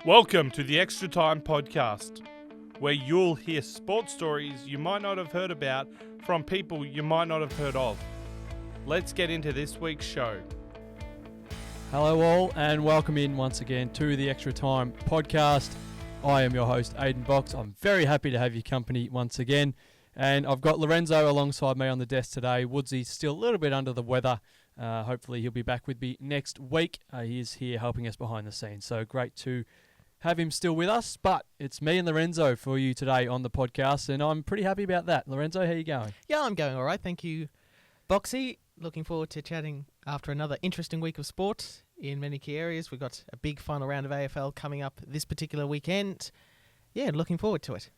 Welcome to the Extra Time Podcast, where you'll hear sports stories you might not have heard about from people you might not have heard of. Let's get into this week's show. Hello all and welcome in once again to the Extra Time Podcast. I am your host Aidan Box. I'm very happy to have your company once again, and I've got Lorenzo alongside me on the desk today. Woodsy's still a little bit under the weather. Hopefully he'll be back with me next week. He is here helping us behind the scenes, so great to have him still with us. But it's me and Lorenzo for you today on the podcast, and I'm pretty happy about that. Lorenzo, how you going? Yeah, I'm going all right. Thank you, Boxy. Looking forward to chatting after another interesting week of sport in many key areas. We've got a big final round of AFL coming up this particular weekend. Yeah, looking forward to it.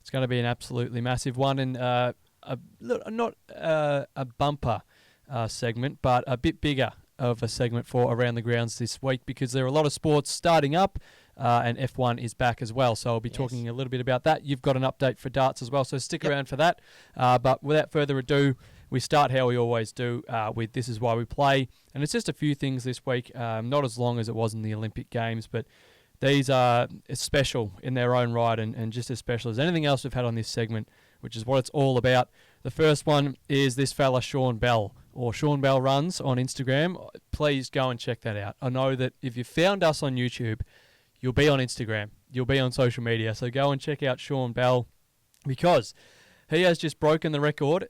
It's going to be an absolutely massive one, and not a bumper segment, but a bit bigger of a segment for Around the Grounds this week, because there are a lot of sports starting up, and F1 is back as well. So I'll be talking a little bit about that. You've got an update for darts as well, so stick around for that. But without further ado, we start how we always do with This Is Why We Play. And it's just a few things this week, not as long as it was in the Olympic Games, but these are special in their own right, and just as special as anything else we've had on this segment, which is what it's all about. The first one is this fella, Sean Bell, or Sean Bell Runs on Instagram. Please go and check that out. I know that if you found us on YouTube, you'll be on Instagram. You'll be on social media. So go and check out Sean Bell, because he has just broken the record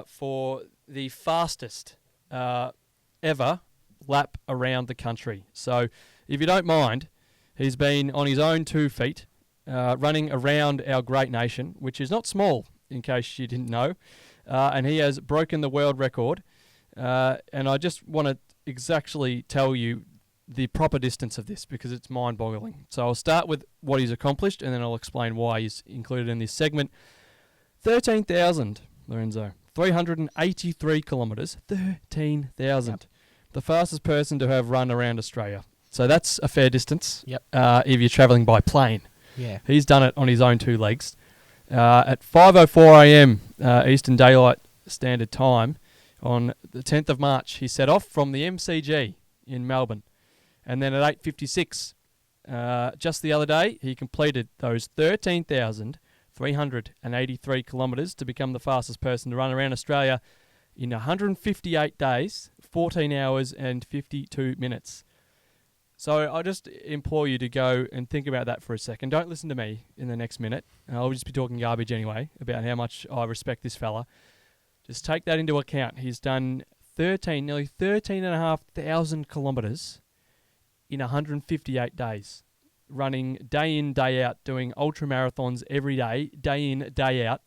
for the fastest ever lap around the country. So if you don't mind, he's been on his own 2 feet running around our great nation, which is not small, in case you didn't know. And he has broken the world record. And I just want to exactly tell you the proper distance of this, because it's mind-boggling. So I'll start with what he's accomplished, and then I'll explain why he's included in this segment. 13,000, Lorenzo. 383 kilometres. 13,000. Yep. The fastest person to have run around Australia. So that's a fair distance. Yep. If you're travelling by plane. Yeah. He's done it on his own 2 legs. At 5:04 a.m. Eastern Daylight Standard Time on the 10th of March, he set off from the MCG in Melbourne. And then at 8:56, just the other day, he completed those 13,383 kilometres to become the fastest person to run around Australia in 158 days, 14 hours and 52 minutes. So I just implore you to go and think about that for a second. Don't listen to me in the next minute. I'll just be talking garbage anyway about how much I respect this fella. Just take that into account. He's done nearly 13,500 kilometres in 158 days, running day in, day out, doing ultra marathons every day in, day out.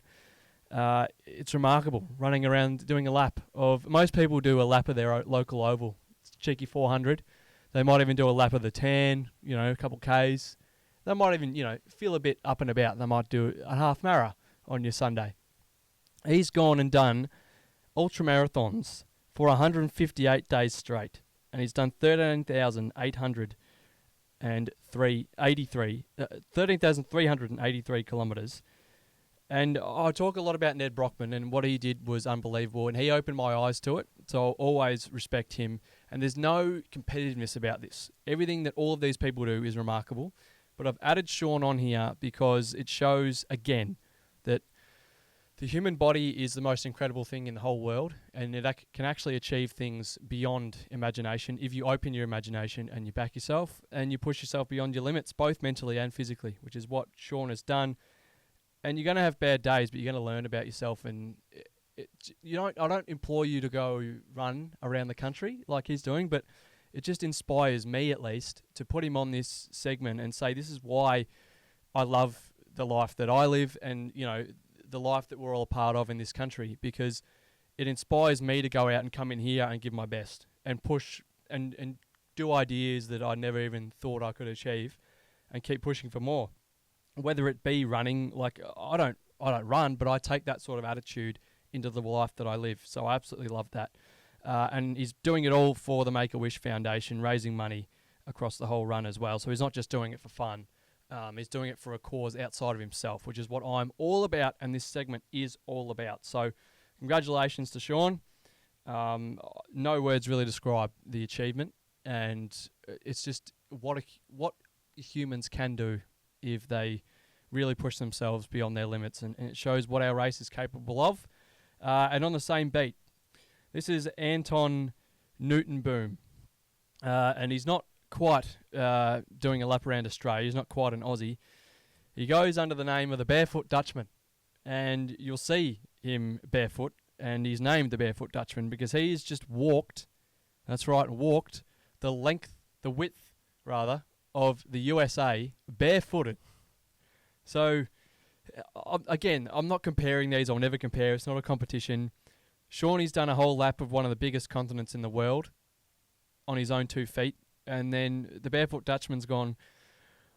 It's remarkable, running around doing a lap of, most people do a lap of their local oval. It's a cheeky 400. They might even do a lap of the 10, a couple Ks. They might even, feel a bit up and about. They might do a half mara on your Sunday. He's gone and done ultra marathons for 158 days straight. And he's done 13,383 kilometres. And I talk a lot about Ned Brockman, and what he did was unbelievable, and he opened my eyes to it, so I'll always respect him. And there's no competitiveness about this. Everything that all of these people do is remarkable, but I've added Sean on here because it shows, again, that the human body is the most incredible thing in the whole world, and it can actually achieve things beyond imagination if you open your imagination and you back yourself, and you push yourself beyond your limits, both mentally and physically, which is what Sean has done. And you're going to have bad days, but you're going to learn about yourself. And I don't implore you to go run around the country like he's doing, but it just inspires me, at least, to put him on this segment and say, this is why I love the life that I live, and the life that we're all a part of in this country, because it inspires me to go out and come in here and give my best and push and do ideas that I never even thought I could achieve, and keep pushing for more. Whether it be running, like I don't run, but I take that sort of attitude into the life that I live. So I absolutely love that. And he's doing it all for the Make-A-Wish Foundation, raising money across the whole run as well. So he's not just doing it for fun. He's doing it for a cause outside of himself, which is what I'm all about, and this segment is all about. So congratulations to Sean. No words really describe the achievement, and it's just what humans can do if they really push themselves beyond their limits, and it shows what our race is capable of. And on the same beat, this is Anton Newton-Boom, and he's not quite doing a lap around Australia. He's not quite an Aussie. He goes under the name of the Barefoot Dutchman, and you'll see him barefoot, and he's named the Barefoot Dutchman because he's just walked, that's right, walked the width, of the USA barefooted. So, again, I'm not comparing these. I'll never compare. It's not a competition. Shawnee's done a whole lap of one of the biggest continents in the world on his own 2 feet, and then the Barefoot Dutchman's gone,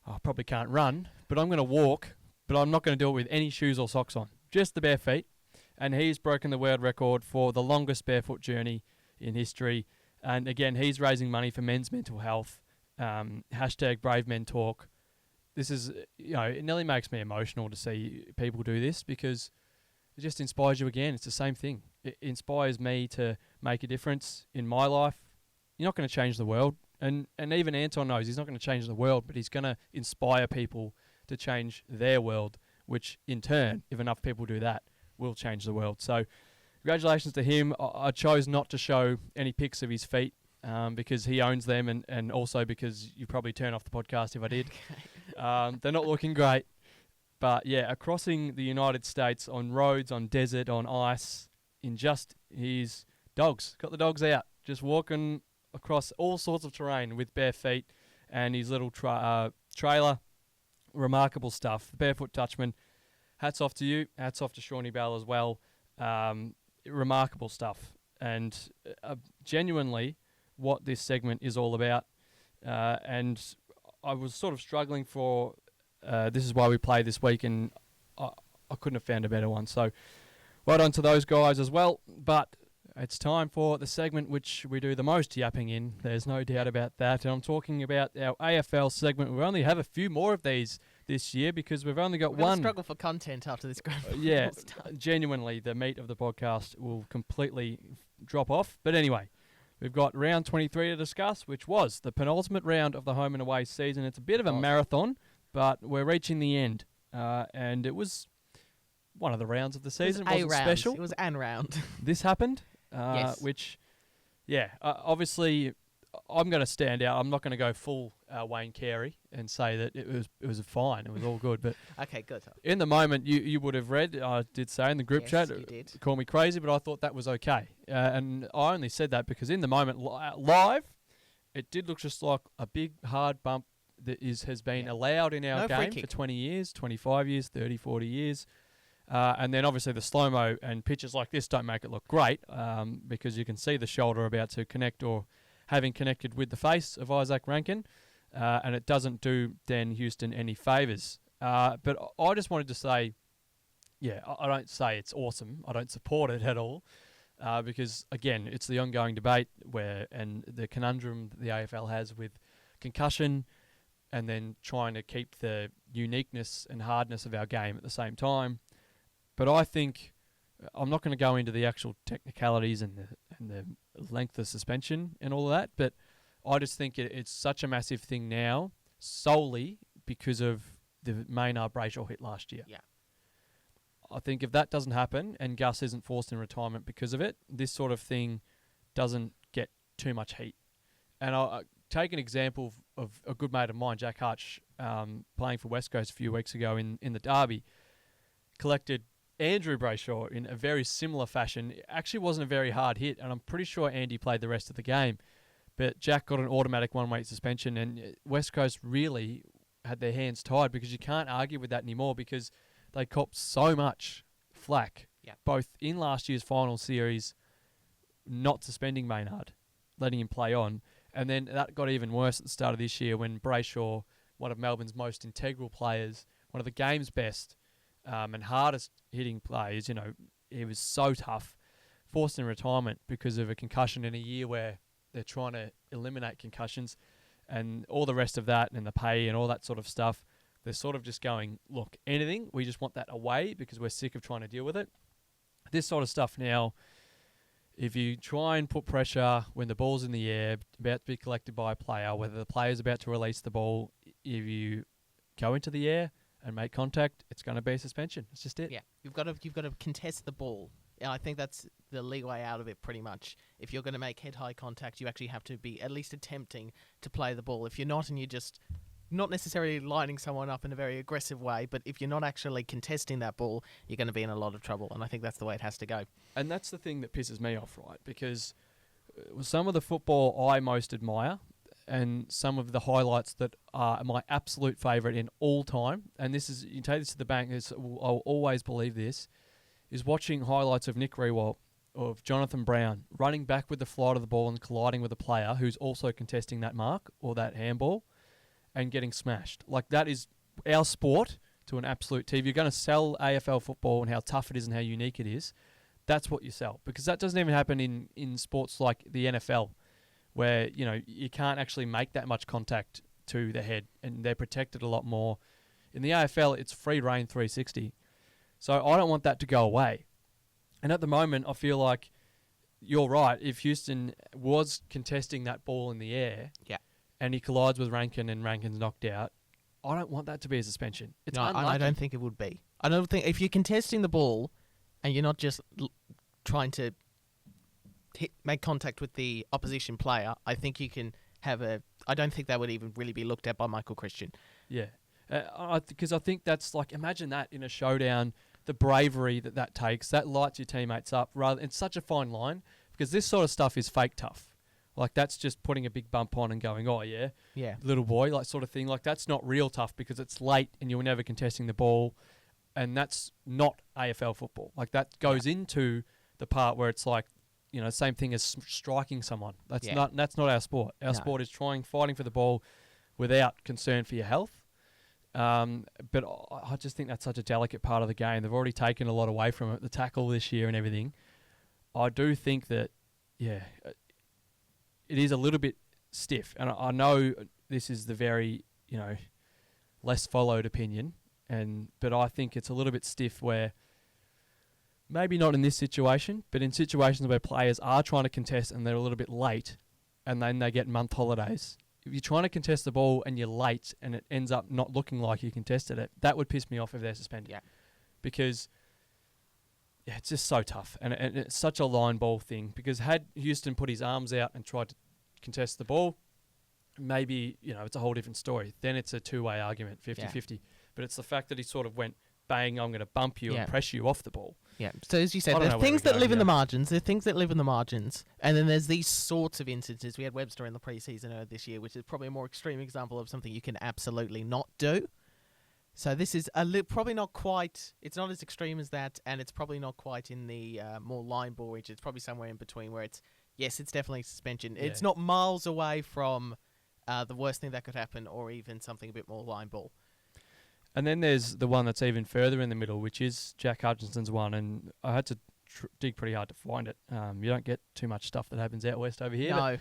I probably can't run, but I'm going to walk, but I'm not going to do it with any shoes or socks on, just the bare feet. And he's broken the world record for the longest barefoot journey in history. And again, he's raising money for men's mental health. Hashtag Brave Men Talk. This is, it nearly makes me emotional to see people do this because it just inspires you again. It's the same thing. It inspires me to make a difference in my life. You're not going to change the world. And even Anton knows he's not going to change the world, but he's going to inspire people to change their world, which in turn, if enough people do that, will change the world. So congratulations to him. I chose not to show any pics of his feet because he owns them, and also because you probably turn off the podcast if I did. They're not looking great. But yeah, crossing the United States on roads, on desert, on ice, in just his dogs. Got the dogs out, just walking across all sorts of terrain with bare feet and his little trailer. Remarkable stuff. The Barefoot Dutchman. Hats off to you. Hats off to Shawnee Bell as well. Remarkable stuff. And genuinely what this segment is all about. And I was sort of struggling for... this is why we play this week, and I couldn't have found a better one. So well done to those guys as well. But it's time for the segment which we do the most yapping in. There's no doubt about that. And I'm talking about our AFL segment. We only have a few more of these this year because we've only got one. Struggle for content after this grand final. Yeah, genuinely, the meat of the podcast will completely drop off. But anyway, we've got round 23 to discuss, which was the penultimate round of the home and away season. It's a bit of a marathon, but we're reaching the end. And it was one of the rounds of the season. It wasn't special. It was an round. This happened. Yes. Which, obviously, I'm going to stand out. I'm not going to go full Wayne Carey and say that it was fine. It was all good. But okay, good. In the moment, you would have read. I did say in the group chat. You did. Call me crazy, but I thought that was okay. And I only said that because in the moment, live, it did look just like a big hard bump that has been allowed in our game for 20 years, 25 years, 30, 40 years. And then obviously the slow-mo and pitches like this don't make it look great because you can see the shoulder about to connect or having connected with the face of Isaac Rankin, and it doesn't do Dan Houston any favours. But I just wanted to say, I don't say it's awesome. I don't support it at all because, again, it's the ongoing debate and the conundrum that the AFL has with concussion and then trying to keep the uniqueness and hardness of our game at the same time. But I think I'm not going to go into the actual technicalities and the length of suspension and all of that, but I just think it's such a massive thing now solely because of the Maynard Brayshaw hit last year. Yeah. I think if that doesn't happen and Gus isn't forced in retirement because of it, this sort of thing doesn't get too much heat. And I'll take an example of a good mate of mine, Jack Hutch, playing for West Coast a few weeks ago in the Derby, collected Andrew Brayshaw in a very similar fashion. It actually wasn't a very hard hit, and I'm pretty sure Andy played the rest of the game. But Jack got an automatic one-week suspension, and West Coast really had their hands tied because you can't argue with that anymore because they copped so much flack, both in last year's final series, not suspending Maynard, letting him play on, and then that got even worse at the start of this year when Brayshaw, one of Melbourne's most integral players, one of the game's best, and hardest hitting players, he was so tough, forced in retirement because of a concussion in a year where they're trying to eliminate concussions and all the rest of that and the pay and all that sort of stuff. They're sort of just going, look, anything, we just want that away because we're sick of trying to deal with it. This sort of stuff now, if you try and put pressure when the ball's in the air, about to be collected by a player, whether the player's about to release the ball, if you go into the air and make contact, it's going to be a suspension. It's just it. Yeah, you've got to contest the ball. And I think that's the leeway out of it pretty much. If you're going to make head-high contact, you actually have to be at least attempting to play the ball. If you're not and you're just not necessarily lining someone up in a very aggressive way, but if you're not actually contesting that ball, you're going to be in a lot of trouble. And I think that's the way it has to go. And that's the thing that pisses me off, right? Because some of the football I most admire and some of the highlights that are my absolute favourite in all time, and this is, you take this to the bank, I'll always believe this, is watching highlights of Nick Rewalt, of Jonathan Brown, running back with the flight of the ball and colliding with a player who's also contesting that mark or that handball and getting smashed. Like, that is our sport to an absolute T. If you're going to sell AFL football and how tough it is and how unique it is, that's what you sell. Because that doesn't even happen in sports like the NFL, where, you know, you can't actually make that much contact to the head and they're protected a lot more. In the AFL, it's free reign 360. So I don't want that to go away. And at the moment, I feel like you're right. If Houston was contesting that ball in the air, and he collides with Rankin and Rankin's knocked out, I don't want that to be a suspension. It's unlucky. I don't think it would be. I don't think if you're contesting the ball and you're not just trying to make contact with the opposition player, I think you can have I don't think that would even really be looked at by Michael Christian. Yeah. Because I think that's like, imagine that in a showdown, the bravery that takes, that lights your teammates up. It's such a fine line, because this sort of stuff is fake tough. Like, that's just putting a big bump on and going, oh yeah, little boy, like, sort of thing. Like, that's not real tough because it's late and you're never contesting the ball, and that's not AFL football. Like, that goes into the part where it's like, you know, same thing as striking someone. That's not our sport. Our sport is fighting for the ball without concern for your health. But I just think that's such a delicate part of the game. They've already taken a lot away from it, the tackle this year and everything. I do think that, it is a little bit stiff. And I know this is the very, you know, less followed opinion, but I think it's a little bit stiff where, maybe not in this situation, but in situations where players are trying to contest and they're a little bit late and then they get month holidays. If you're trying to contest the ball and you're late and it ends up not looking like you contested it, that would piss me off if they're suspended. Yeah. Because it's just so tough. And it's such a line ball thing. Because had Houston put his arms out and tried to contest the ball, maybe, you know, it's a whole different story. Then it's a two-way argument, 50-50. But it's the fact that he sort of went, bang, I'm going to bump you and press you off the ball. Yeah. So as you said, there's things that live in the margins. There are things that live in the margins. And then there's these sorts of instances. We had Webster in the preseason this year, which is probably a more extreme example of something you can absolutely not do. So this is probably not quite, it's not as extreme as that, and it's probably not quite in the more line ball reach. It's probably somewhere in between where it's definitely suspension. Yeah. It's not miles away from the worst thing that could happen, or even something a bit more line ball. And then there's the one that's even further in the middle, which is Jack Hutchinson's one, and I had to dig pretty hard to find it. You don't get too much stuff that happens out west over here. No.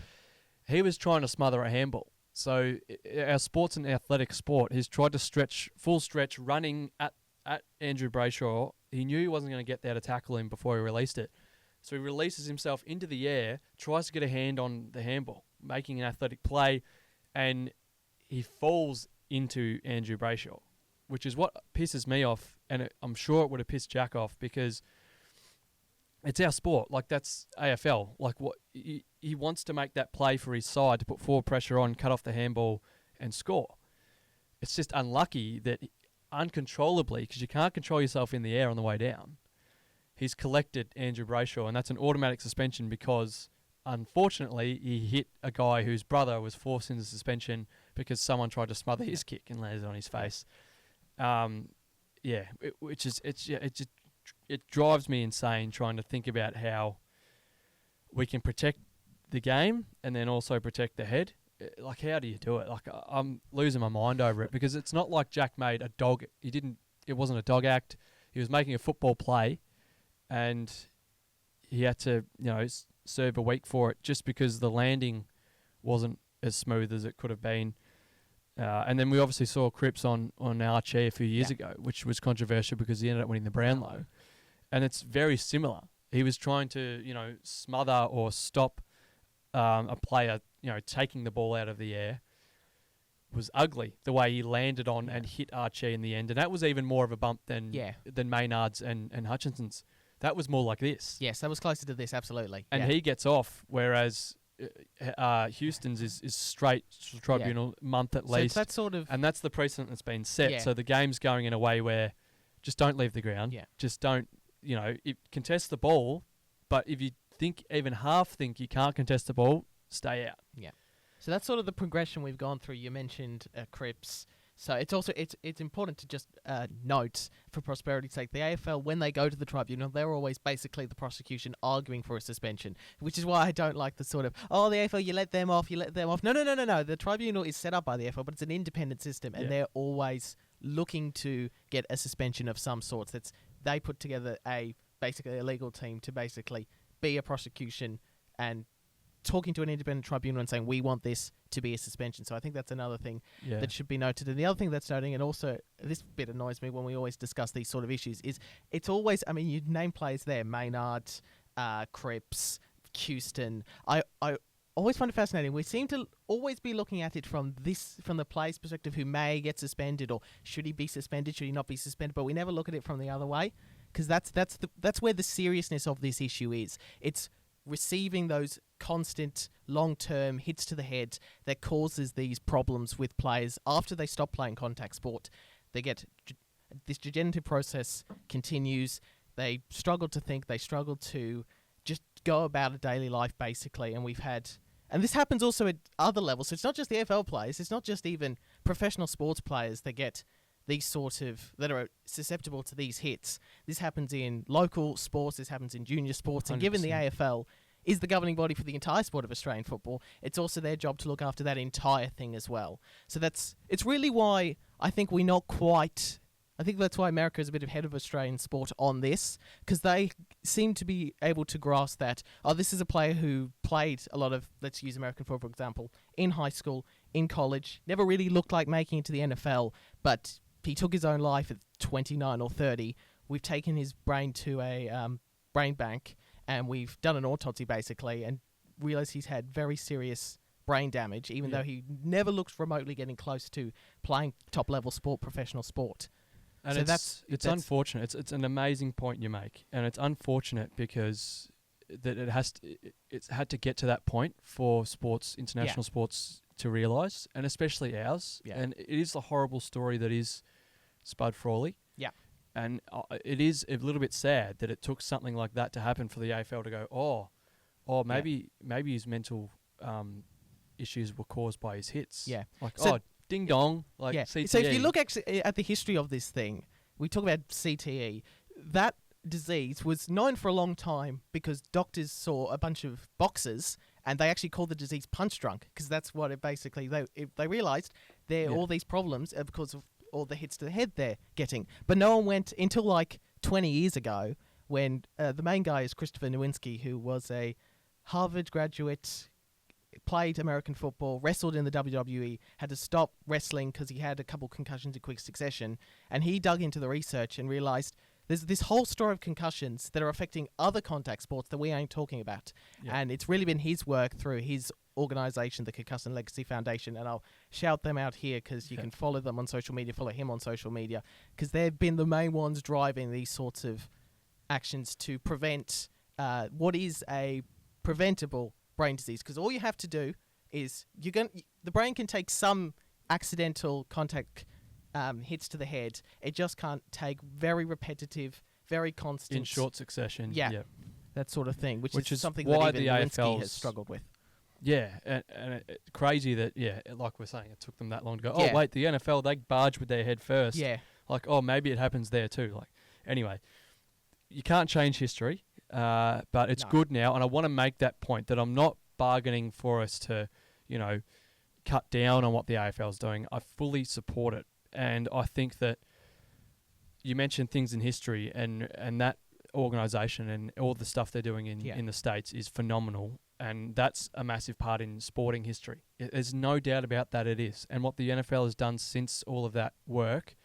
He was trying to smother a handball. So our sport's an athletic sport. He's tried to full stretch, running at Andrew Brayshaw. He knew he wasn't going to get there to tackle him before he released it. So he releases himself into the air, tries to get a hand on the handball, making an athletic play, and he falls into Andrew Brayshaw, which is what pisses me off, and I'm sure it would have pissed Jack off, because it's our sport. Like, that's AFL. Like, what he wants to make that play for his side to put forward pressure on, cut off the handball, and score. It's just unlucky that uncontrollably, because you can't control yourself in the air on the way down, he's collected Andrew Brayshaw, and that's an automatic suspension because, unfortunately, he hit a guy whose brother was forced into suspension because someone tried to smother his kick and landed on his face. It drives me insane trying to think about how we can protect the game and then also protect the head. Like, how do you do it? Like, I'm losing my mind over it, because it's not like Jack made a dog. It wasn't a dog act. He was making a football play, and he had to, you know, serve a week for it just because the landing wasn't as smooth as it could have been. And then we obviously saw Cripps on Archie a few years ago, which was controversial because he ended up winning the Brownlow. And it's very similar. He was trying to, you know, smother or stop a player, you know, taking the ball out of the air. was ugly. The way he landed on and hit Archie in the end, and that was even more of a bump than Maynard's and Hutchinson's. That was more like this. Yes, that was closer to this, absolutely. And he gets off, whereas Houston's is straight tribunal, month at least. That's sort of, and that's the precedent that's been set. So the game's going in a way where just don't leave the ground. Just don't, contest the ball, but if you even half think you can't contest the ball, stay out. Yeah. So that's sort of the progression we've gone through. You mentioned Cripps. So it's also it's important to just note, for prosperity's sake, the AFL, when they go to the tribunal, they're always basically the prosecution arguing for a suspension, which is why I don't like the sort of, the AFL, you let them off. No. The tribunal is set up by the AFL, but it's an independent system, and they're always looking to get a suspension of some sort. They put together basically a legal team to basically be a prosecution and talking to an independent tribunal and saying, we want this to be a suspension. So I think that's another thing that should be noted. And the other thing that's noting, and also this bit annoys me when we always discuss these sort of issues, is it's always, you name players there, Maynard, Cripps, Houston. I always find it fascinating. We seem to always be looking at it from the player's perspective, who may get suspended, or should he be suspended, should he not be suspended, but we never look at it from the other way, because that's where the seriousness of this issue is. It's receiving those constant long-term hits to the head that causes these problems with players after they stop playing contact sport. They get this degenerative process continues. They struggle to think. They struggle to just go about a daily life, basically. And this happens also at other levels. So it's not just the AFL players. It's not just even professional sports players that get these that are susceptible to these hits. This happens in local sports. This happens in junior sports. 100%. And given the AFL is the governing body for the entire sport of Australian football, it's also their job to look after that entire thing as well. So it's really why I think that's why America is a bit ahead of Australian sport on this, because they seem to be able to grasp that, this is a player who played a lot of, let's use American football, for example, in high school, in college, never really looked like making it to the NFL, but he took his own life at 29 or 30. We've taken his brain to a brain bank, and we've done an autopsy, basically, and realised he's had very serious brain damage, even though he never looked remotely getting close to playing top-level sport, professional sport. And so it's unfortunate. It's an amazing point you make, and it's unfortunate because it's had to get to that point for international sports to realise, and especially ours. Yeah. And it is the horrible story that is Spud Frawley. Yeah. And it is a little bit sad that it took something like that to happen for the AFL to go, maybe his mental issues were caused by his hits. Yeah. Ding dong, CTE. So if you look actually at the history of this thing, we talk about CTE. That disease was known for a long time because doctors saw a bunch of boxers and they actually called the disease punch drunk, because that's what it basically, they realised all these problems are because of all the hits to the head they're getting. But no one went until 20 years ago when the main guy is Christopher Nowinski, who was a Harvard graduate, played American football, wrestled in the WWE, had to stop wrestling because he had a couple concussions in quick succession, and he dug into the research and realised there's this whole story of concussions that are affecting other contact sports that we ain't talking about. Yeah. And it's really been his work through his organisation, the Concussion Legacy Foundation, and I'll shout them out here because you can follow them on social media, follow him on social media, because they've been the main ones driving these sorts of actions to prevent what is a preventable brain disease. Because all you have to do is the brain can take some accidental contact hits to the head. It just can't take very repetitive, very constant, in short succession. Yeah, that sort of thing, which is something that even Nowinski has struggled with. Yeah, and it's crazy that, like we're saying, it took them that long to go, wait, the NFL, they barge with their head first. Yeah. Maybe it happens there too. Anyway, you can't change history, but it's good now, and I want to make that point that I'm not bargaining for us to, cut down on what the AFL is doing. I fully support it, and I think that you mentioned things in history, and that organisation and all the stuff they're doing in the States is phenomenal. And that's a massive part in sporting history. There's no doubt about that, it is. And what the NFL has done since all of that work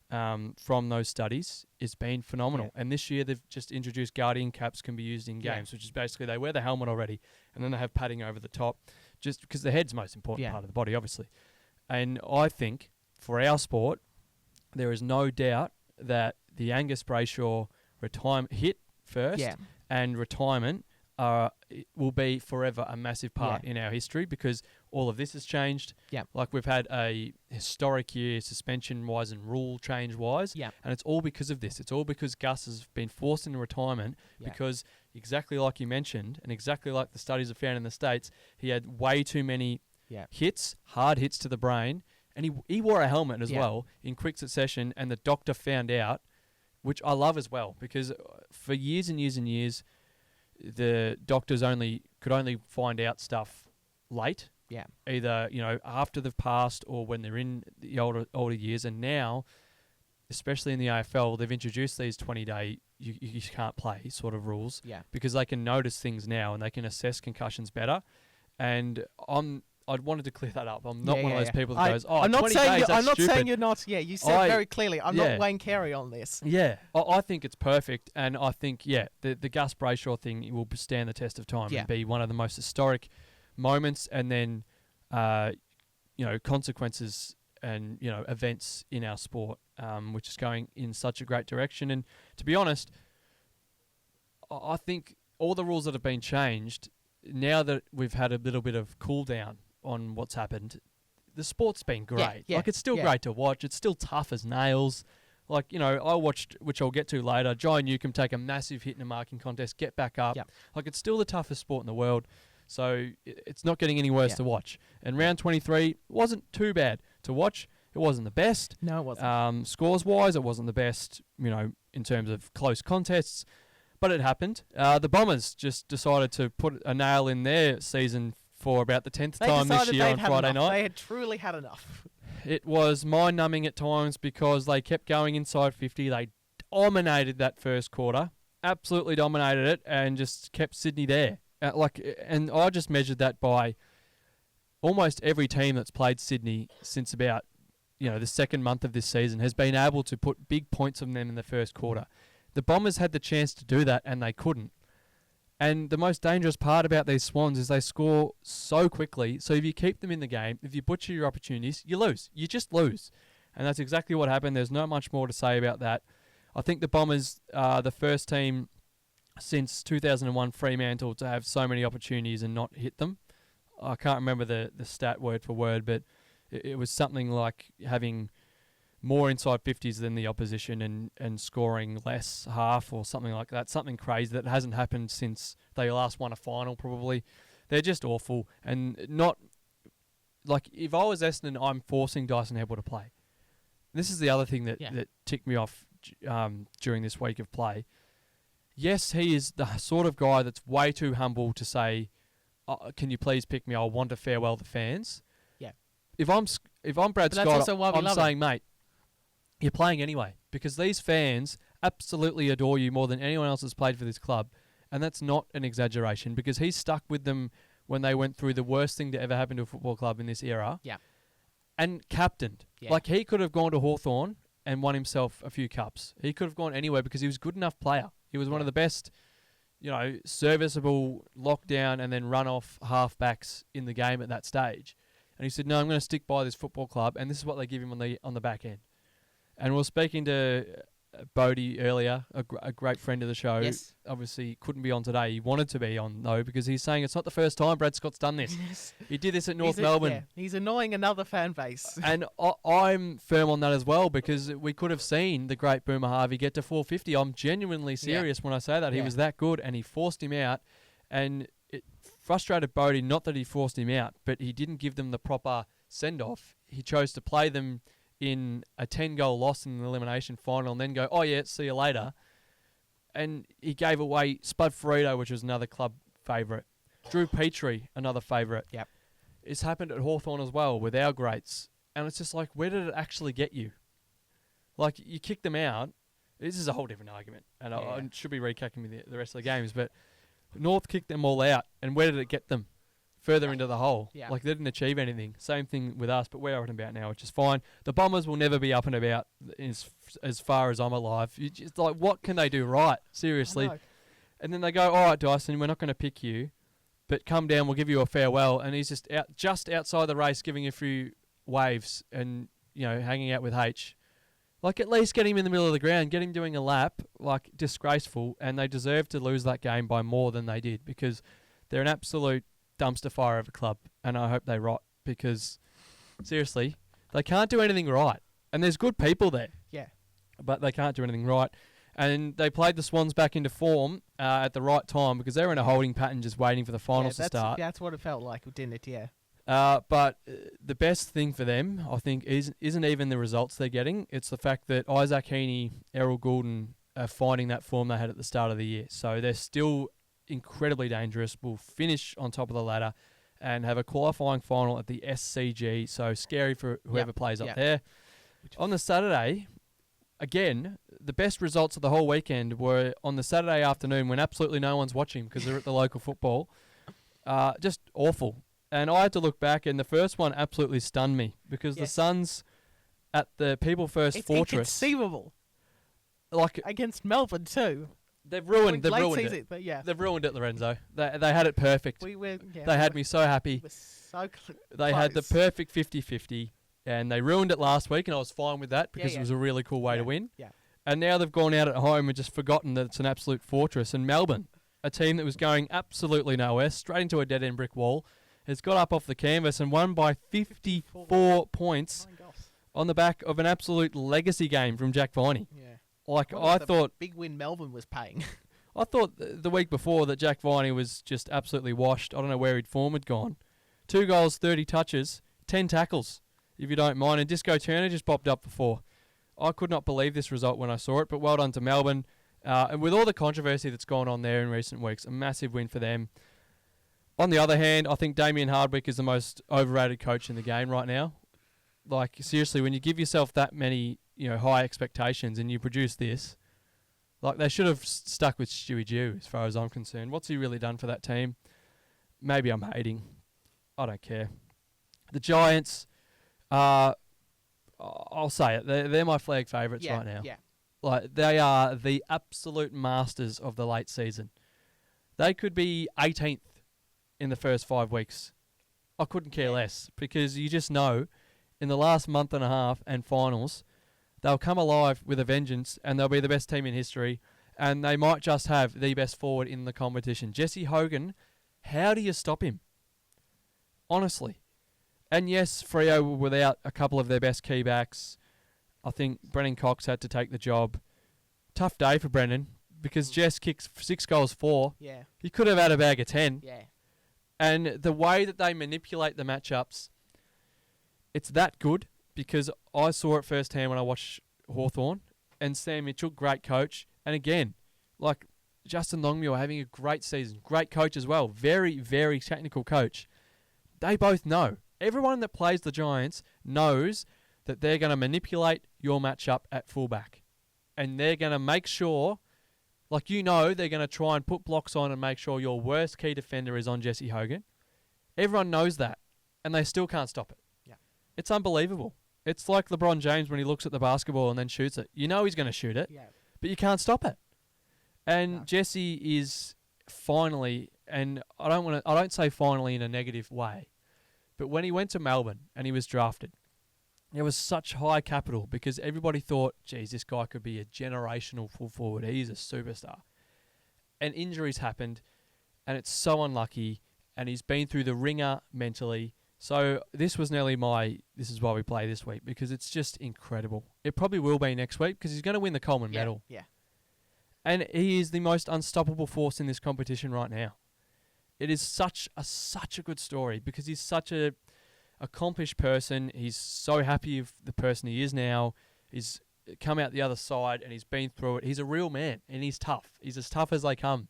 from those studies has been phenomenal. Yeah. And this year they've just introduced guardian caps can be used in games, which is basically they wear the helmet already and then they have padding over the top, just because the head's the most important part of the body, obviously. And I think for our sport, there is no doubt that the Angus Brayshaw retirement hit first Yeah. and retirement will be forever a massive part in our history, because all of this has changed. Yeah. Like, we've had a historic year suspension-wise and rule change-wise, Yeah. and it's all because of this. It's all because Gus has been forced into retirement because, exactly like you mentioned, and exactly like the studies have found in the States, he had way too many hits, hard hits to the brain, and he wore a helmet as well in quick succession, and the doctor found out, which I love as well, because for years and years and years, the doctors could only find out stuff late. Yeah. Either, after they've passed or when they're in the older years. And now, especially in the AFL, they've introduced these 20-day you can't play sort of rules. Yeah. Because they can notice things now and they can assess concussions better. And I'd wanted to clear that up. I'm not one of those people that goes, I'm not 20 saying days, that's I'm not stupid. saying you're not. Yeah, you said very clearly, I'm not Wayne Carey on this. Yeah, I think it's perfect, and I think the Gus Brayshaw thing will stand the test of time and be one of the most historic moments, and then consequences and events in our sport, which is going in such a great direction. And to be honest, I think all the rules that have been changed, now that we've had a little bit of cool down on what's happened, the sport's been great. Like, it's still great to watch. It's still tough as nails. Like, I watched, which I'll get to later, Jai Newcombe take a massive hit in a marking contest, get back up. Like, it's still the toughest sport in the world. So it's not getting any worse to watch. And round 23 wasn't too bad to watch. It wasn't the best. No, it wasn't. Scores-wise, it wasn't the best, in terms of close contests. But it happened. The Bombers just decided to put a nail in their season for about the 10th time this year on Friday night. They had truly had enough. It was mind-numbing at times because they kept going inside 50. They dominated that first quarter, absolutely dominated it, and just kept Sydney there. And I just measured that by almost every team that's played Sydney since about the second month of this season has been able to put big points on them in the first quarter. The Bombers had the chance to do that, and they couldn't. And the most dangerous part about these Swans is they score so quickly. So if you keep them in the game, if you butcher your opportunities, you lose. You just lose. And that's exactly what happened. There's not much more to say about that. I think the Bombers are the first team since 2001 Fremantle to have so many opportunities and not hit them. I can't remember the stat word for word, but it was something like having more inside 50s than the opposition and scoring less half or something like that. Something crazy that hasn't happened since they last won a final, probably. They're just awful. And not... Like, if I was Essendon, I'm forcing Dyson Heppell to play. This is the other thing that ticked me off during this week of play. Yes, he is the sort of guy that's way too humble to say, can you please pick me? I want to farewell the fans. Yeah. If I'm Brad Scott, I'm saying, mate, you're playing anyway, because these fans absolutely adore you more than anyone else has played for this club, and that's not an exaggeration, because he's stuck with them when they went through the worst thing to ever happen to a football club in this era. Yeah. And captained. Yeah. Like, he could have gone to Hawthorn and won himself a few cups. He could have gone anywhere because he was a good enough player. He was one of the best, serviceable lockdown and then run-off half-backs in the game at that stage. And he said, no, I'm going to stick by this football club, and this is what they give him on the back end. And we were speaking to Bodie earlier, a great friend of the show. Yes. Obviously, couldn't be on today. He wanted to be on, though, because he's saying it's not the first time Brad Scott's done this. Yes. He did this at North Melbourne. Yeah. He's annoying another fan base. And I'm firm on that as well, because we could have seen the great Boomer Harvey get to 450. I'm genuinely serious when I say that. He was that good, and he forced him out. And it frustrated Bodie, not that he forced him out, but he didn't give them the proper send-off. He chose to play them in a 10-goal loss in the elimination final and then go, oh, yeah, see you later. And he gave away Spud Ferrito, which was another club favourite. Drew Petrie, another favourite. Yep. It's happened at Hawthorn as well with our greats. And it's just like, where did it actually get you? Like, you kicked them out. This is a whole different argument. And I should be recapping the rest of the games. But North kicked them all out. And where did it get them? Further into the hole. Yeah. Like, they didn't achieve anything. Same thing with us, but we're up and about now, which is fine. The Bombers will never be up and about as far as I'm alive. You just, like, what can they do right? Seriously. And then they go, all right, Dyson, we're not going to pick you, but come down, we'll give you a farewell. And he's just outside the race, giving a few waves and, hanging out with H. Like, at least get him in the middle of the ground, get him doing a lap, like, disgraceful, and they deserve to lose that game by more than they did because they're an absolute dumpster fire of a club, and I hope they rot because, seriously, they can't do anything right. And there's good people there. Yeah. But they can't do anything right. And they played the Swans back into form at the right time because they were in a holding pattern just waiting for the finals to start. That's what it felt like, didn't it? Yeah. But the best thing for them, I think, isn't even the results they're getting. It's the fact that Isaac Heaney, Errol Goulden are finding that form they had at the start of the year. So they're still incredibly dangerous. Will finish on top of the ladder and have a qualifying final at the SCG. So scary for whoever plays up there. On the Saturday, again, the best results of the whole weekend were on the Saturday afternoon when absolutely no one's watching because they're at the local football. Just awful. And I had to look back, and the first one absolutely stunned me because the Suns at the People First Fortress. It's inconceivable. Like against Melbourne too. They've ruined it. But yeah. They've ruined it, Lorenzo. They had it perfect. They had me so happy. They had the perfect 50-50, and they ruined it last week, and I was fine with that because it was a really cool way to win. Yeah. And now they've gone out at home and just forgotten that it's an absolute fortress. And Melbourne, a team that was going absolutely nowhere, straight into a dead-end brick wall, has got up off the canvas and won by 54 points on the back of an absolute legacy game from Jack Viney. Yeah. Like, I thought... big win Melbourne was paying. I thought the week before that Jack Viney was just absolutely washed. I don't know where he'd form had gone. 2 goals, 30 touches, 10 tackles, if you don't mind. And Disco Turner just popped up for 4. I could not believe this result when I saw it, but well done to Melbourne. And with all the controversy that's gone on there in recent weeks, a massive win for them. On the other hand, I think Damien Hardwick is the most overrated coach in the game right now. Like, seriously, when you give yourself that many, high expectations and you produce this, like, they should have stuck with Stewie Dew as far as I'm concerned. What's he really done for that team? Maybe I'm hating. I don't care. The Giants, I'll say it, they're my flag favourites right now. Yeah. Like, they are the absolute masters of the late season. They could be 18th in the first 5 weeks. I couldn't care less because you just know in the last month and a half and finals, they'll come alive with a vengeance and they'll be the best team in history and they might just have the best forward in the competition. Jesse Hogan, how do you stop him? Honestly. And yes, Freo were without a couple of their best key backs. I think Brennan Cox had to take the job. Tough day for Brennan because Jess kicks 6 goals 4. Yeah. He could have had a bag of 10. Yeah. And the way that they manipulate the matchups, it's that good because I saw it firsthand when I watched Hawthorn and Sam Mitchell, great coach. And again, like Justin Longmuir having a great season, great coach as well, very, very technical coach. They both know. Everyone that plays the Giants knows that they're going to manipulate your matchup at fullback. And they're going to make sure... they're going to try and put blocks on and make sure your worst key defender is on Jesse Hogan. Everyone knows that, and they still can't stop it. Yeah. It's unbelievable. It's like LeBron James when he looks at the basketball and then shoots it. You know he's going to shoot it, but you can't stop it. And Jesse is finally, and I don't say finally in a negative way, but when he went to Melbourne and he was drafted, there was such high capital because everybody thought, geez, this guy could be a generational full forward. He's a superstar. And injuries happened, and it's so unlucky, and he's been through the ringer mentally. So this was nearly this is why we play this week, because it's just incredible. It probably will be next week because he's going to win the Coleman medal. Yeah. And he is the most unstoppable force in this competition right now. It is such a good story because he's such a accomplished person. He's so happy with the person he is now. He's come out the other side and he's been through it. He's a real man and he's tough. He's as tough as they come.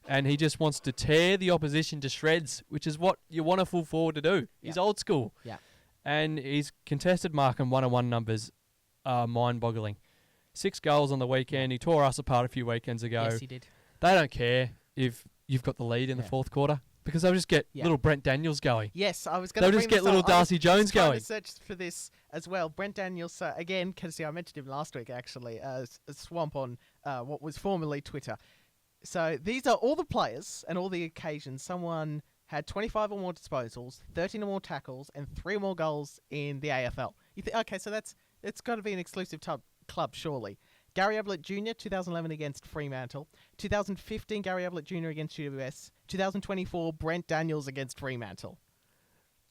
And he just wants to tear the opposition to shreds, which is what you want a full forward to do. He's old school. Yeah. And his contested mark and one-on-one numbers are mind-boggling. 6 goals on the weekend. He tore us apart a few weekends ago. Yes, he did. They don't care if you've got the lead in the fourth quarter because they'll just get little Brent Daniels going. Yes, I was going to They'll just get little Darcy Jones going. I was trying to search for this as well. Brent Daniels, again, courtesy, I mentioned him last week, actually, a swamp on what was formerly Twitter. So these are all the players and all the occasions someone had 25 or more disposals, 13 or more tackles, and 3 or more goals in the AFL. You think, okay, so it's got to be an exclusive club, surely. Gary Ablett Jr., 2011 against Fremantle. 2015, Gary Ablett Jr. against GWS. 2024, Brent Daniels against Fremantle.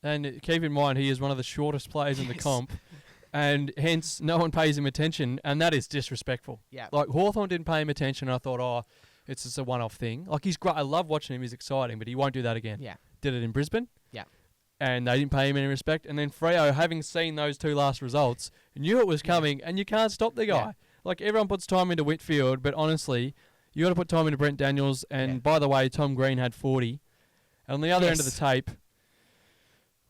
And keep in mind, he is one of the shortest players in the comp, and hence no one pays him attention, and that is disrespectful. Yeah. Like, Hawthorn didn't pay him attention, and I thought, it's just a one-off thing. Like, he's great. I love watching him. He's exciting, but he won't do that again. Yeah. Did it in Brisbane. Yeah. And they didn't pay him any respect. And then Freo, having seen those 2 last results, knew it was coming, and you can't stop the guy. Yeah. Like, everyone puts time into Whitfield, but honestly, you got to put time into Brent Daniels. And by the way, Tom Green had 40. And on the other end of the tape,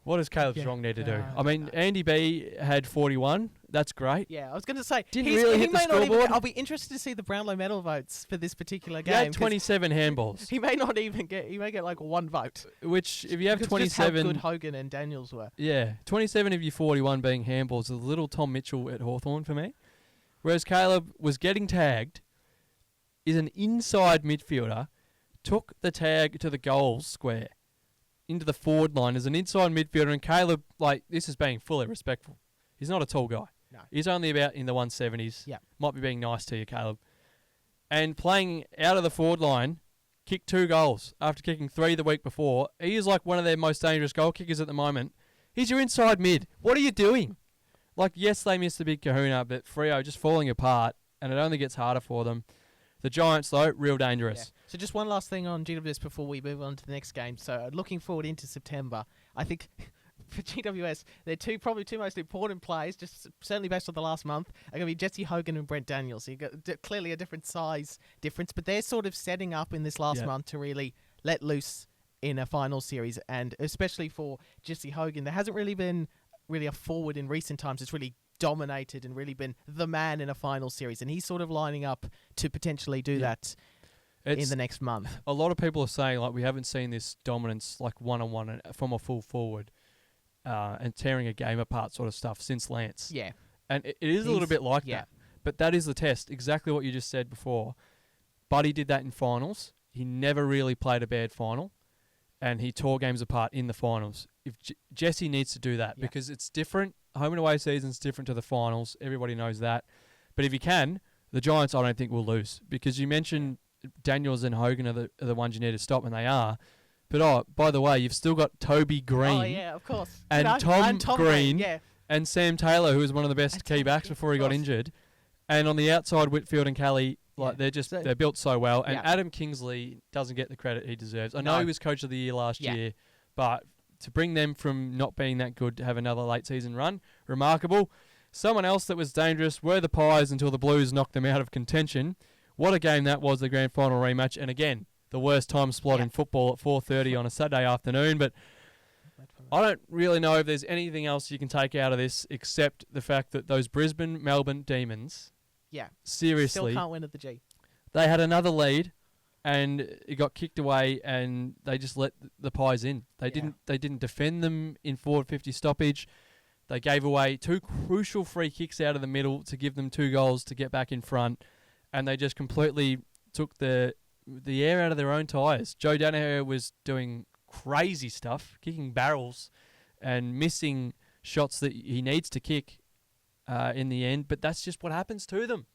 what does Caleb Strong need to do? I mean, Andy B had 41. That's great. Yeah, I was going to say, Didn't really hit the scoreboard. I'll be interested to see the Brownlow medal votes for this particular game. He had 27 handballs. He may not even get. He may get like 1 vote. Which, if you have Just 27, how good Hogan and Daniels were. Yeah, 27 of your 41 being handballs is a little Tom Mitchell at Hawthorn for me. Whereas Caleb was getting tagged, is an inside midfielder, took the tag to the goals square, into the forward line as an inside midfielder, and Caleb, like, this is being fully respectful. He's not a tall guy. No. He's only about in the 170s. Yeah. Might be being nice to you, Caleb. And playing out of the forward line, kicked 2 goals after kicking 3 the week before. He is like one of their most dangerous goal kickers at the moment. He's your inside mid. What are you doing? Like, yes, they missed the big kahuna, but Freo just falling apart, and it only gets harder for them. The Giants, though, real dangerous. Yeah. So just one last thing on GWS before we move on to the next game. So looking forward into September, I think for GWS, their probably two most important players, just certainly based on the last month, are going to be Jesse Hogan and Brent Daniels. So you've got clearly a different size difference, but they're sort of setting up in this last month to really let loose in a final series, and especially for Jesse Hogan, there hasn't really been a forward in recent times. It's really dominated and really been the man in a final series, and he's sort of lining up to potentially do that in the next month. A lot of people are saying, like, we haven't seen this dominance, like, one-on-one from a full forward and tearing a game apart sort of stuff since Lance. Yeah. And it is a little bit like that. But that is the test, exactly what you just said before. Buddy did that in finals. He never really played a bad final, and he tore games apart in the finals. If Jesse needs to do that because it's different. Home and away season's different to the finals. Everybody knows that. But if he can, the Giants, I don't think, will lose, because you mentioned Daniels and Hogan are the ones you need to stop, and they are. But, by the way, you've still got Toby Green. Oh, yeah, of course. And Tom Green. Yeah. And Sam Taylor, who was one of the best key backs before he got injured. And on the outside, Whitfield and Kelly, they're built so well. And Adam Kingsley doesn't get the credit he deserves. I know he was coach of the year last year, but to bring them from not being that good to have another late season run, remarkable. Someone else that was dangerous were the Pies until the Blues knocked them out of contention. What a game that was, the grand final rematch. And again, the worst time slot in football at 4:30 on a Saturday afternoon. But I don't really know if there's anything else you can take out of this except the fact that those Brisbane-Melbourne Demons, seriously, still can't win at the G. They had another lead, and it got kicked away, and they just let the Pies in. They didn't defend them in forward 50 stoppage. They gave away 2 crucial free kicks out of the middle to give them 2 goals to get back in front, and they just completely took the air out of their own tyres. Joe Danaher was doing crazy stuff, kicking barrels and missing shots that he needs to kick in the end, but that's just what happens to them.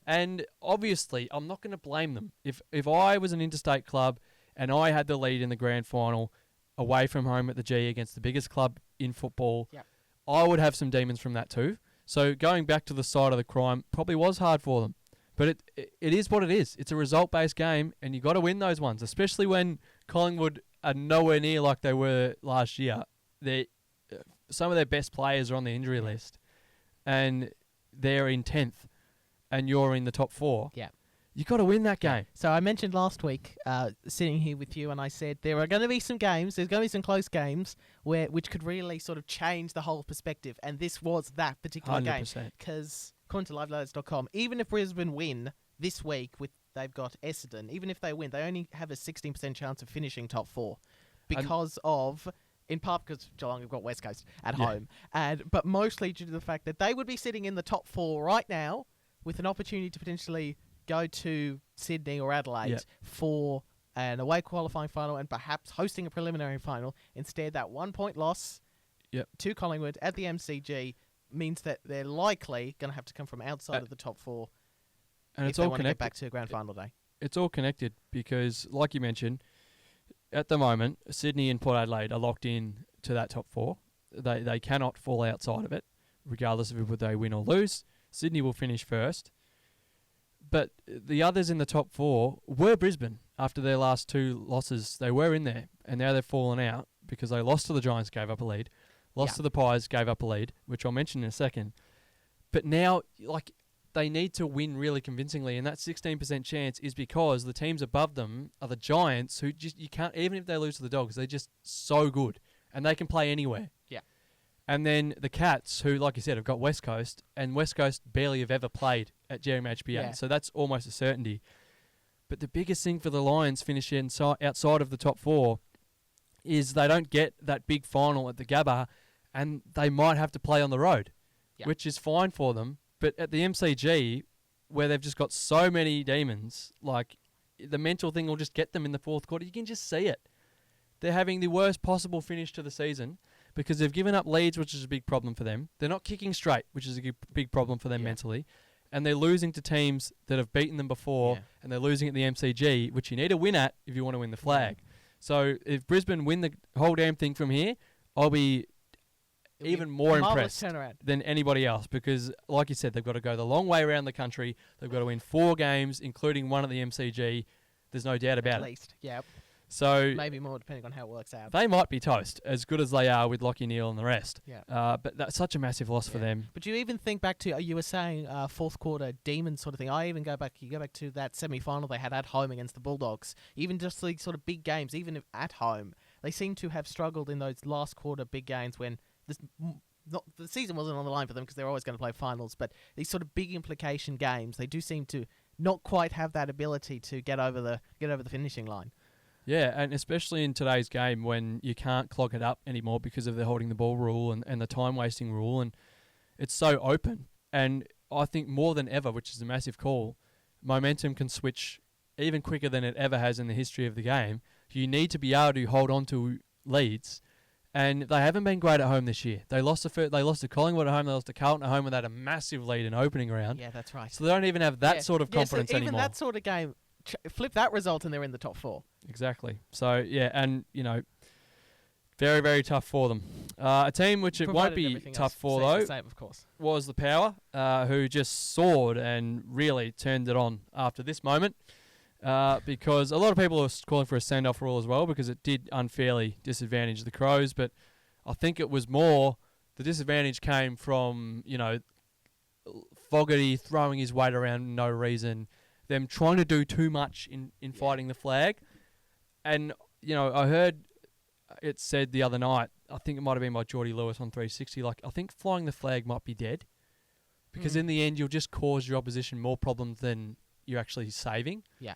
And obviously, I'm not going to blame them. If I was an interstate club and I had the lead in the grand final away from home at the G against the biggest club in football, I would have some demons from that too. So going back to the side of the crime probably was hard for them. But it is what it is. It's a result-based game, and you got to win those ones, especially when Collingwood are nowhere near like they were last year. Some of their best players are on the injury list, and they're in 10th, and you're in the top 4. Yeah. You got to win that game. So I mentioned last week, sitting here with you, and I said there are going to be some games, there's going to be some close games, which could really sort of change the whole perspective, and this was that particular 100%. game. Because according to livelads.com, even if Brisbane win this week, they've got Essendon, even if they win, they only have a 16% chance of finishing top 4 because in part because Geelong have got West Coast at home, but mostly due to the fact that they would be sitting in the top 4 right now with an opportunity to potentially go to Sydney or Adelaide for an away qualifying final and perhaps hosting a preliminary final. Instead, that 1 point loss to Collingwood at the MCG means that they're likely going to have to come from outside of the top 4 and if it's they all want to connected. get back to grand final day. It's all connected because, like you mentioned, at the moment, Sydney and Port Adelaide are locked in to that top 4. They cannot fall outside of it, regardless of whether they win or lose. Sydney will finish first. But the others in the top 4 were Brisbane after their last 2 losses. They were in there, and now they've fallen out because they lost to the Giants, gave up a lead. Lost to the Pies, gave up a lead, which I'll mention in a second. But now, they need to win really convincingly, and that 16% chance is because the teams above them are the Giants, who you can't, even if they lose to the Dogs, they're just so good, and they can play anywhere. Yeah. And then the Cats, who, like you said, have got West Coast, and West Coast barely have ever played at GMHBA, so that's almost a certainty. But the biggest thing for the Lions finishing outside of the top 4 is they don't get that big final at the Gabba, and they might have to play on the road, which is fine for them. But at the MCG, where they've just got so many demons, the mental thing will just get them in the fourth quarter. You can just see it. They're having the worst possible finish to the season because they've given up leads, which is a big problem for them. They're not kicking straight, which is a big problem for them mentally. And they're losing to teams that have beaten them before, and they're losing at the MCG, which you need to win at if you want to win the flag. So if Brisbane win the whole damn thing from here, I'll be even more impressed than anybody else because, like you said, they've got to go the long way around the country. They've got to win 4 games, including one at the MCG. There's no doubt about it. At least, yeah. So maybe more depending on how it works out. They might be toast, as good as they are with Lachie Neale and the rest. Yeah. But that's such a massive loss for them. But you even think back to, you were saying fourth quarter demon sort of thing. I even go back to that semi-final they had at home against the Bulldogs. Even just these sort of big games, even if at home, they seem to have struggled in those last quarter big games when the season wasn't on the line for them because they're always going to play finals, but these sort of big implication games, they do seem to not quite have that ability to get over the finishing line. Yeah, and especially in today's game when you can't clog it up anymore because of the holding the ball rule and the time wasting rule, and it's so open. And I think more than ever, which is a massive call, momentum can switch even quicker than it ever has in the history of the game. You need to be able to hold on to leads. And they haven't been great at home this year. They lost to Collingwood at home. They lost to Carlton at home and they had a massive lead in opening round. Yeah, that's right. So they don't even have that sort of confidence even anymore. That sort of game, flip that result and they're in the top 4. Exactly. So, and, very, very tough for them. A team which it won't be tough for, though, same, of course, was the Power, who just soared and really turned it on after this moment. Because a lot of people are calling for a send-off rule as well because it did unfairly disadvantage the Crows, but I think it was more the disadvantage came from, Fogarty throwing his weight around no reason, them trying to do too much in fighting the flag. And, I heard it said the other night, I think it might have been by Geordie Lewis on 360, I think flying the flag might be dead because in the end you'll just cause your opposition more problems than you're actually saving. Yeah.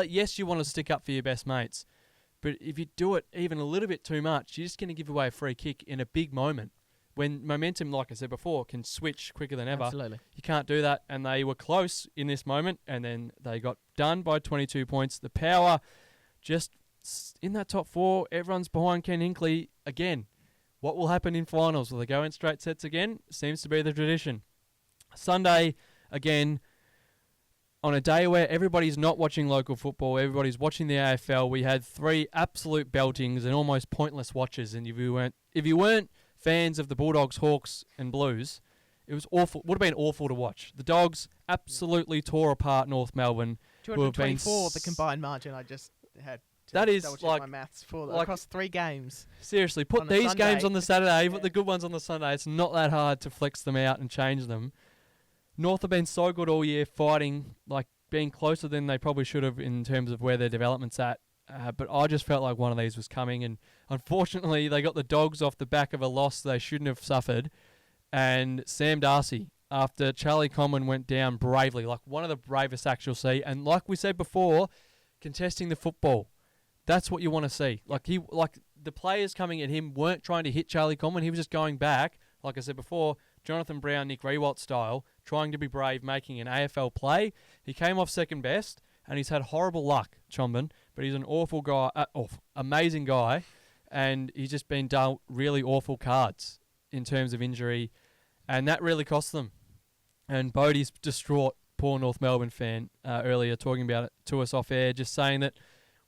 Yes, you want to stick up for your best mates, but if you do it even a little bit too much, you're just going to give away a free kick in a big moment. When momentum, like I said before, can switch quicker than ever. Absolutely. You can't do that, and they were close in this moment, and then they got done by 22 points. The Power, just in that top 4, everyone's behind Ken Hinkley again. What will happen in finals? Will they go in straight sets again? Seems to be the tradition. Sunday, again, on a day where everybody's not watching local football, everybody's watching the AFL, we had 3 absolute beltings and almost pointless watches. And if you weren't fans of the Bulldogs, Hawks, and Blues, it was awful. Would have been awful to watch. The Dogs absolutely tore apart North Melbourne. 224, the combined margin. I just had to that is double-check my maths for across 3 games. Seriously, put these games on the Saturday, put the good ones on the Sunday. It's not that hard to flex them out and change them. North have been so good all year, fighting, being closer than they probably should have in terms of where their development's at. But I just felt like one of these was coming. And unfortunately, they got the Dogs off the back of a loss they shouldn't have suffered. And Sam Darcy, after Charlie Common went down bravely, one of the bravest acts you'll see. And like we said before, contesting the football. That's what you want to see. The players coming at him weren't trying to hit Charlie Common. He was just going back, like I said before, Jonathan Brown, Nick Rewalt style, trying to be brave, making an AFL play. He came off second best, and he's had horrible luck, Chomben, but he's an awful guy, amazing guy, and he's just been dealt really awful cards in terms of injury, and that really cost them. And Bodie's distraught, poor North Melbourne fan, earlier talking about it to us off air, just saying that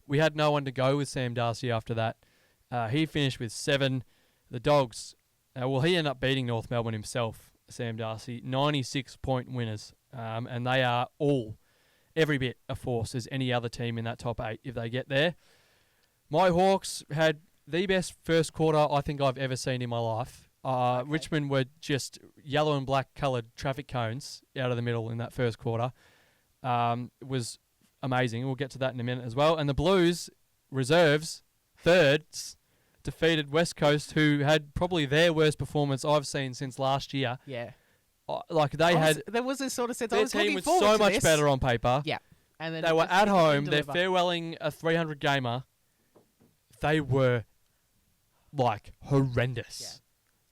we had no one to go with Sam Darcy after that. He finished with 7. The Dogs, he ended up beating North Melbourne himself, Sam Darcy, 96-point winners, and they are every bit a force as any other team in that top 8 if they get there. My Hawks had the best first quarter I think I've ever seen in my life. Okay. Richmond were just yellow and black coloured traffic cones out of the middle in that first quarter. It was amazing. We'll get to that in a minute as well. And the Blues, reserves, thirds, defeated West Coast, who had probably their worst performance I've seen since last year. Yeah. There was this sort of sense. Their team was so much better on paper. Yeah. And then they were at home. They're farewelling a 300 gamer. They were horrendous.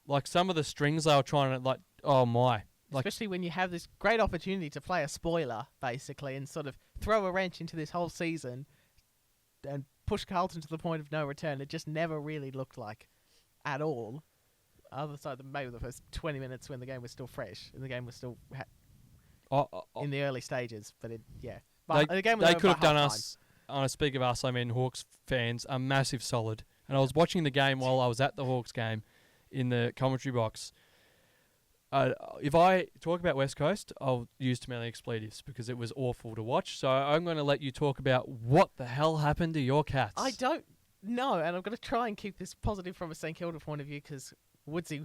Yeah. Some of the strings they were trying to oh my. Especially when you have this great opportunity to play a spoiler, basically, and sort of throw a wrench into this whole season and push Carlton to the point of no return. It just never really looked like at all. Other side, maybe the first 20 minutes when the game was still fresh and the game was still in the early stages. But the game was they over could have done half-time. us. On a speak of us, I mean Hawks fans, a massive solid. And I was watching the game while I was at the Hawks game in the commentary box. If I talk about West Coast, I'll use too many expletives because it was awful to watch. So I'm going to let you talk about what the hell happened to your Cats. I don't know, and I'm going to try and keep this positive from a St Kilda point of view because Woodsy,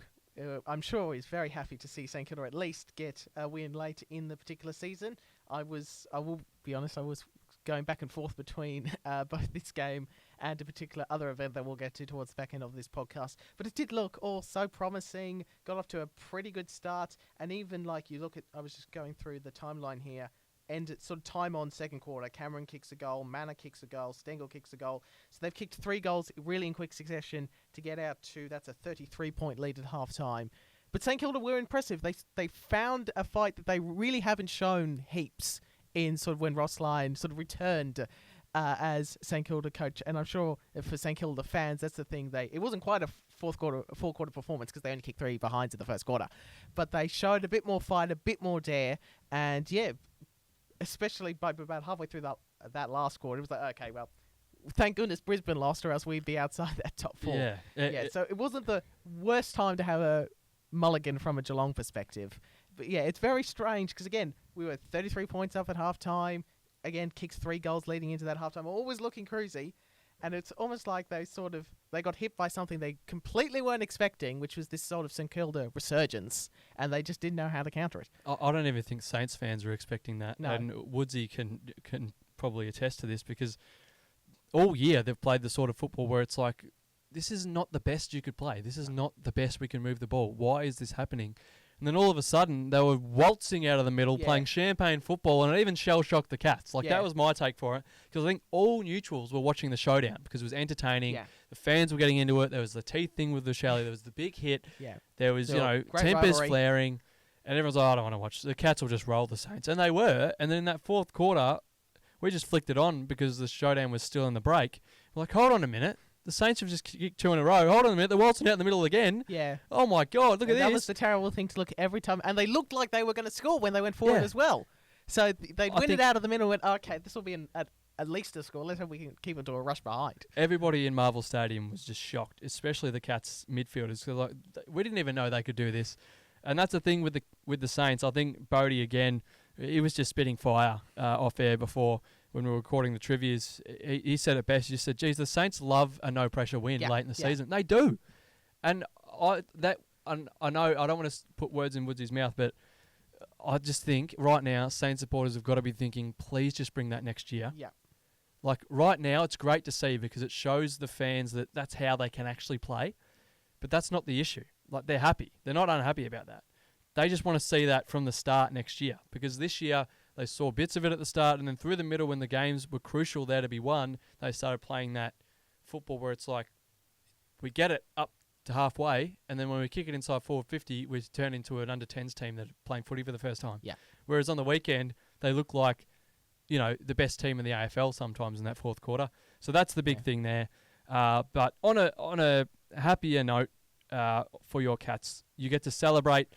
I'm sure, is very happy to see St Kilda at least get a win late in the particular season. I will be honest, I was going back and forth between both this game and a particular other event that we'll get to towards the back end of this podcast. But it did look all so promising, got off to a pretty good start, and even you look at, I was just going through the timeline here, and it's sort of time on second quarter. Cameron kicks a goal, Manor kicks a goal, Stengel kicks a goal. So they've kicked 3 goals really in quick succession to get out to, that's a 33-point lead at half-time. But St Kilda were impressive. They found a fight that they really haven't shown heaps in sort of when Ross Lyon sort of returned as St Kilda coach. And I'm sure for St Kilda fans, that's the thing. It wasn't quite a full quarter performance because they only kicked 3 behinds in the first quarter. But they showed a bit more fight, a bit more dare. And especially by about halfway through that last quarter, it was okay, well, thank goodness Brisbane lost or else we'd be outside that top 4. So it wasn't the worst time to have a mulligan from a Geelong perspective. But it's very strange because, again, we were 33 points up at halftime. Again, kicked 3 goals leading into that halftime. Always looking cruisy. And it's almost like they got hit by something they completely weren't expecting, which was this sort of St Kilda resurgence, and they just didn't know how to counter it. I don't even think Saints fans were expecting that. No. And Woodsy can probably attest to this because all year they've played the sort of football where it's like, this is not the best you could play. This is not the best we can move the ball. Why is this happening? And then all of a sudden, they were waltzing out of the middle, playing champagne football, and it even shell-shocked the Cats. That was my take for it. Because I think all neutrals were watching the showdown because it was entertaining. Yeah. The fans were getting into it. There was the teeth thing with the Shelley. There was the big hit. Yeah. There was, tempers rivalry flaring. And everyone's like, I don't want to watch. The Cats will just roll the Saints. And they were. And then in that fourth quarter, we just flicked it on because the showdown was still in the break. We're like, hold on a minute. The Saints have just kicked 2 in a row. Hold on a minute. They're waltzing out in the middle again. Yeah. Oh, my God. Look at this. That was the terrible thing to look every time. And they looked like they were going to score when they went forward as well. So they'd win it out of the middle and went, okay, this will be at least a score. Let's hope we can keep it to a rush behind. Everybody in Marvel Stadium was just shocked, especially the Cats midfielders. Cause we didn't even know they could do this. And that's the thing with the Saints. I think Bodie, again, he was just spitting fire off air before when we were recording the trivias. He said it best. He just said, geez, the Saints love a no-pressure win late in the season. They do. And I know I don't want to put words in Woodsy's mouth, but I just think right now Saints supporters have got to be thinking, please just bring that next year. Yeah. Right now it's great to see because it shows the fans that that's how they can actually play. But that's not the issue. They're happy. They're not unhappy about that. They just want to see that from the start next year because this year they saw bits of it at the start, and then through the middle when the games were crucial there to be won, they started playing that football where it's like, we get it up to halfway, and then when we kick it inside 450, we turn into an under-10s team that are playing footy for the first time. Yeah. Whereas on the weekend, they look like, the best team in the AFL sometimes in that fourth quarter. So that's the big thing there. But on a happier note for your Cats, you get to celebrate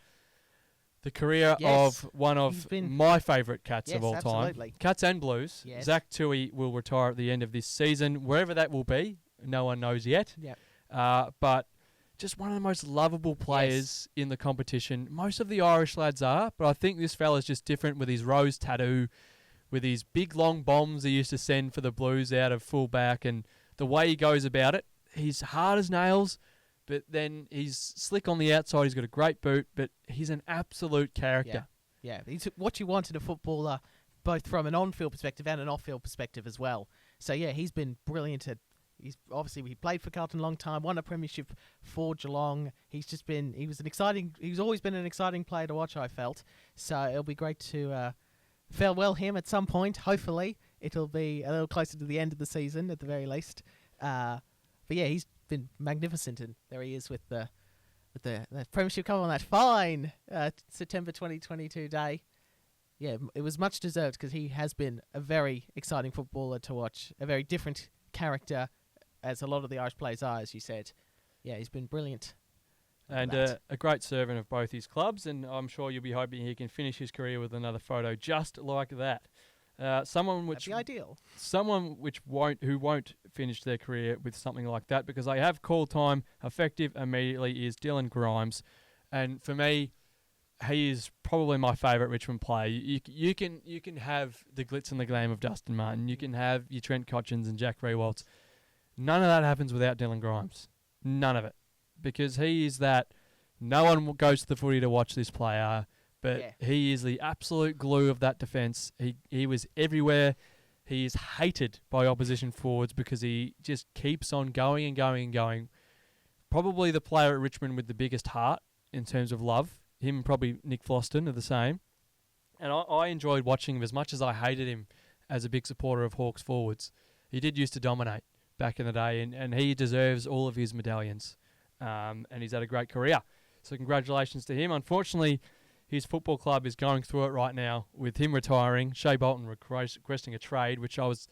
the career Yes. of one of my favourite Cats of all absolutely. time. Cats and Blues. Yes. Zach Toohey will retire at the end of this season, wherever that will be. No one knows yet. Yep. But just one of the most lovable players in the competition. Most of the Irish lads are, but I think this fella's just different with his rose tattoo, with his big long bombs he used to send for the Blues out of fullback, and the way he goes about it. He's hard as nails, but then he's slick on the outside. He's got a great boot, but he's an absolute character. Yeah. He's what you want in a footballer, both from an on-field perspective and an off-field perspective as well. So yeah, he's been brilliant he played for Carlton a long time, won a premiership for Geelong. He's always been an exciting player to watch, I felt. So it'll be great to farewell him at some point. Hopefully it'll be a little closer to the end of the season at the very least. But yeah, he's been magnificent, and there he is with the premiership cover on that fine September 2022 day. Yeah, it was much deserved because he has been a very exciting footballer to watch, a very different character, as a lot of the Irish players are, as you said. Yeah, he's been brilliant. And a great servant of both his clubs, and I'm sure you'll be hoping he can finish his career with another photo just like that. Someone That'd be ideal. Someone who won't finish their career with something like that, because they have call time effective immediately, is Dylan Grimes. And for me, he is probably my favourite Richmond player. You can have the glitz and the glam of Dustin Martin. You can have your Trent Cotchins and Jack Rewaltz. None of that happens without Dylan Grimes. None of it. Because he is that. No one goes to the footy to watch this player, but he is the absolute glue of that defence. He was everywhere. He is hated by opposition forwards because he just keeps on going and going and going. Probably the player at Richmond with the biggest heart in terms of love. Him and probably Nick Floston are the same. And I enjoyed watching him as much as I hated him as a big supporter of Hawks forwards. He did used to dominate back in the day, and he deserves all of his medallions. And he's had a great career. So congratulations to him. Unfortunately, his football club is going through it right now with him retiring, Shea Bolton requesting a trade, which I was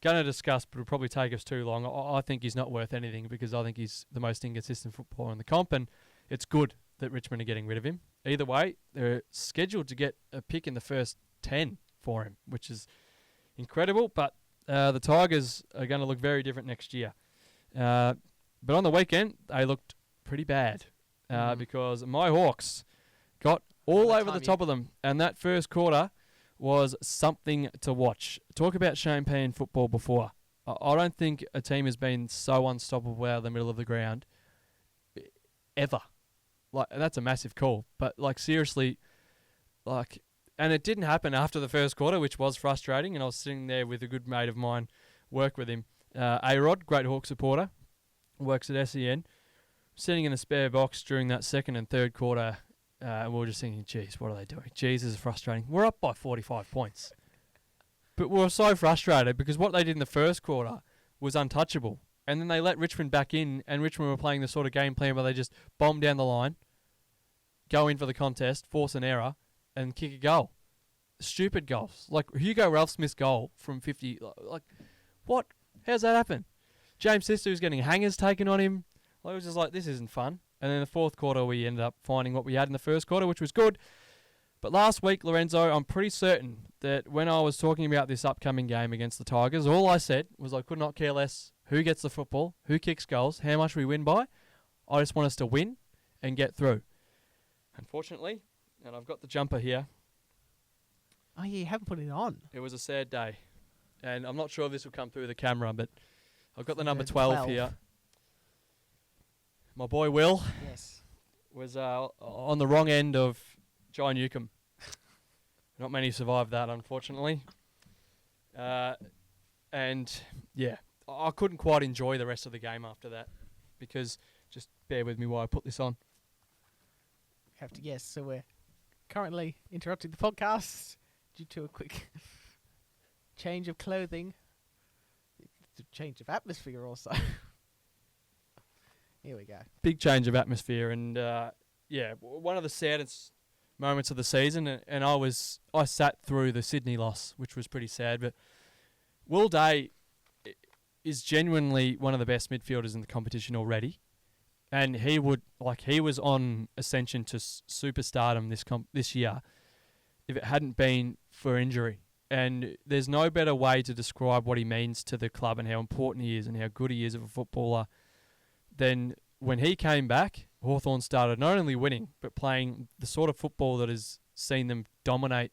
going to discuss, but it'll probably take us too long. I think he's not worth anything because I think he's the most inconsistent footballer in the comp, and it's good that Richmond are getting rid of him. Either way, they're scheduled to get a pick in the first 10 for him, which is incredible, but the Tigers are going to look very different next year. But on the weekend, they looked pretty bad because my Hawks got all over the top of them, and that first quarter was something to watch. Talk about champagne football before. I don't think a team has been so unstoppable out of the middle of the ground ever. Like, that's a massive call, but seriously, and it didn't happen after the first quarter, which was frustrating. And I was sitting there with a good mate of mine, work with him, A-Rod, great Hawk supporter, works at SEN, sitting in a spare box during that second and third quarter. And we were just thinking, geez, what are they doing? Geez, this is frustrating. We're up by 45 points. But we were so frustrated because what they did in the first quarter was untouchable. And then they let Richmond back in, and Richmond were playing the sort of game plan where they just bomb down the line, go in for the contest, force an error, and kick a goal. Stupid goals. Like Hugo Ralph-Smith's goal from 50. What? How's that happen? James Sister was getting hangers taken on him. It was just like, this isn't fun. And then the fourth quarter, we ended up finding what we had in the first quarter, which was good. But last week, Lorenzo, I'm pretty certain that when I was talking about this upcoming game against the Tigers, all I said was I could not care less who gets the football, who kicks goals, how much we win by. I just want us to win and get through. Unfortunately, and I've got the jumper here. Oh, yeah, you haven't put it on. It was a sad day. And I'm not sure if this will come through the camera, but I've got the number 12 here. My boy Will was on the wrong end of John Newcomb. Not many survived that, unfortunately. And, yeah, I couldn't quite enjoy the rest of the game after that because, just bear with me while I put this on. So we're currently interrupting the podcast due to a quick change of clothing. It's a change of atmosphere also. Here we go. Big change of atmosphere, and one of the saddest moments of the season. And I sat through the Sydney loss, which was pretty sad. But Will Day, is genuinely one of the best midfielders in the competition already. And he was on ascension to superstardom this year if it hadn't been for injury. And there's no better way to describe what he means to the club and how important he is and how good he is of a footballer than when he came back, Hawthorn started not only winning, but playing the sort of football that has seen them dominate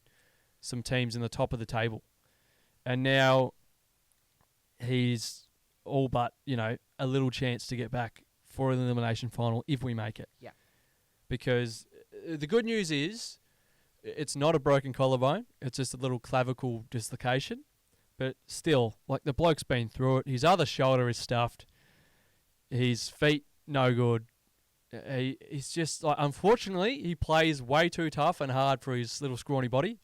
some teams in the top of the table. And now he's all but, a little chance to get back for an elimination final if we make it. Yeah. Because the good news is it's not a broken collarbone. It's just a little clavicle dislocation. But still, the bloke's been through it. His other shoulder is stuffed. His feet, no good. He's just, unfortunately, he plays way too tough and hard for his little scrawny body.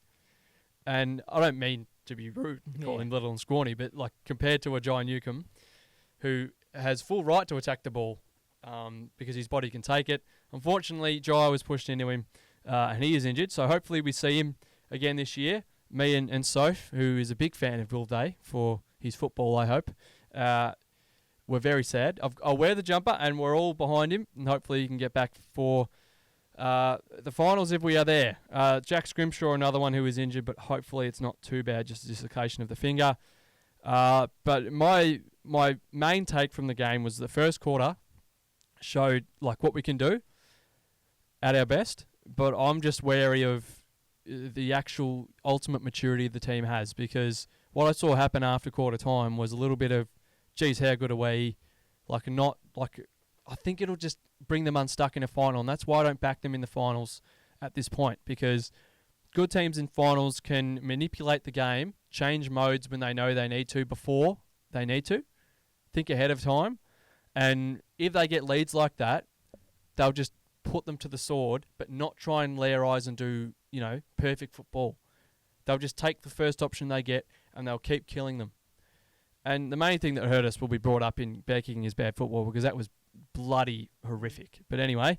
And I don't mean to be rude, call him little and scrawny, but compared to a Jai Newcomb, who has full right to attack the ball because his body can take it. Unfortunately, Jai was pushed into him and he is injured. So hopefully we see him again this year. Me and Soph, who is a big fan of Will Day for his football, I hope. We're very sad. I'll wear the jumper and we're all behind him. And hopefully he can get back for the finals if we are there. Jack Scrimshaw, another one who is injured, but hopefully it's not too bad, just a dislocation of the finger. But my main take from the game was the first quarter showed what we can do at our best, but I'm just wary of the actual ultimate maturity the team has, because what I saw happen after quarter time was a little bit of, geez, how good are we? I think it'll just bring them unstuck in a final, and that's why I don't back them in the finals at this point, because good teams in finals can manipulate the game, change modes when they know they need to before they need to, think ahead of time, and if they get leads like that, they'll just put them to the sword, but not try and layer eyes and do, perfect football. They'll just take the first option they get, and they'll keep killing them. And the main thing that hurt us will be brought up in bad kicking is bad football, because that was bloody horrific. But anyway,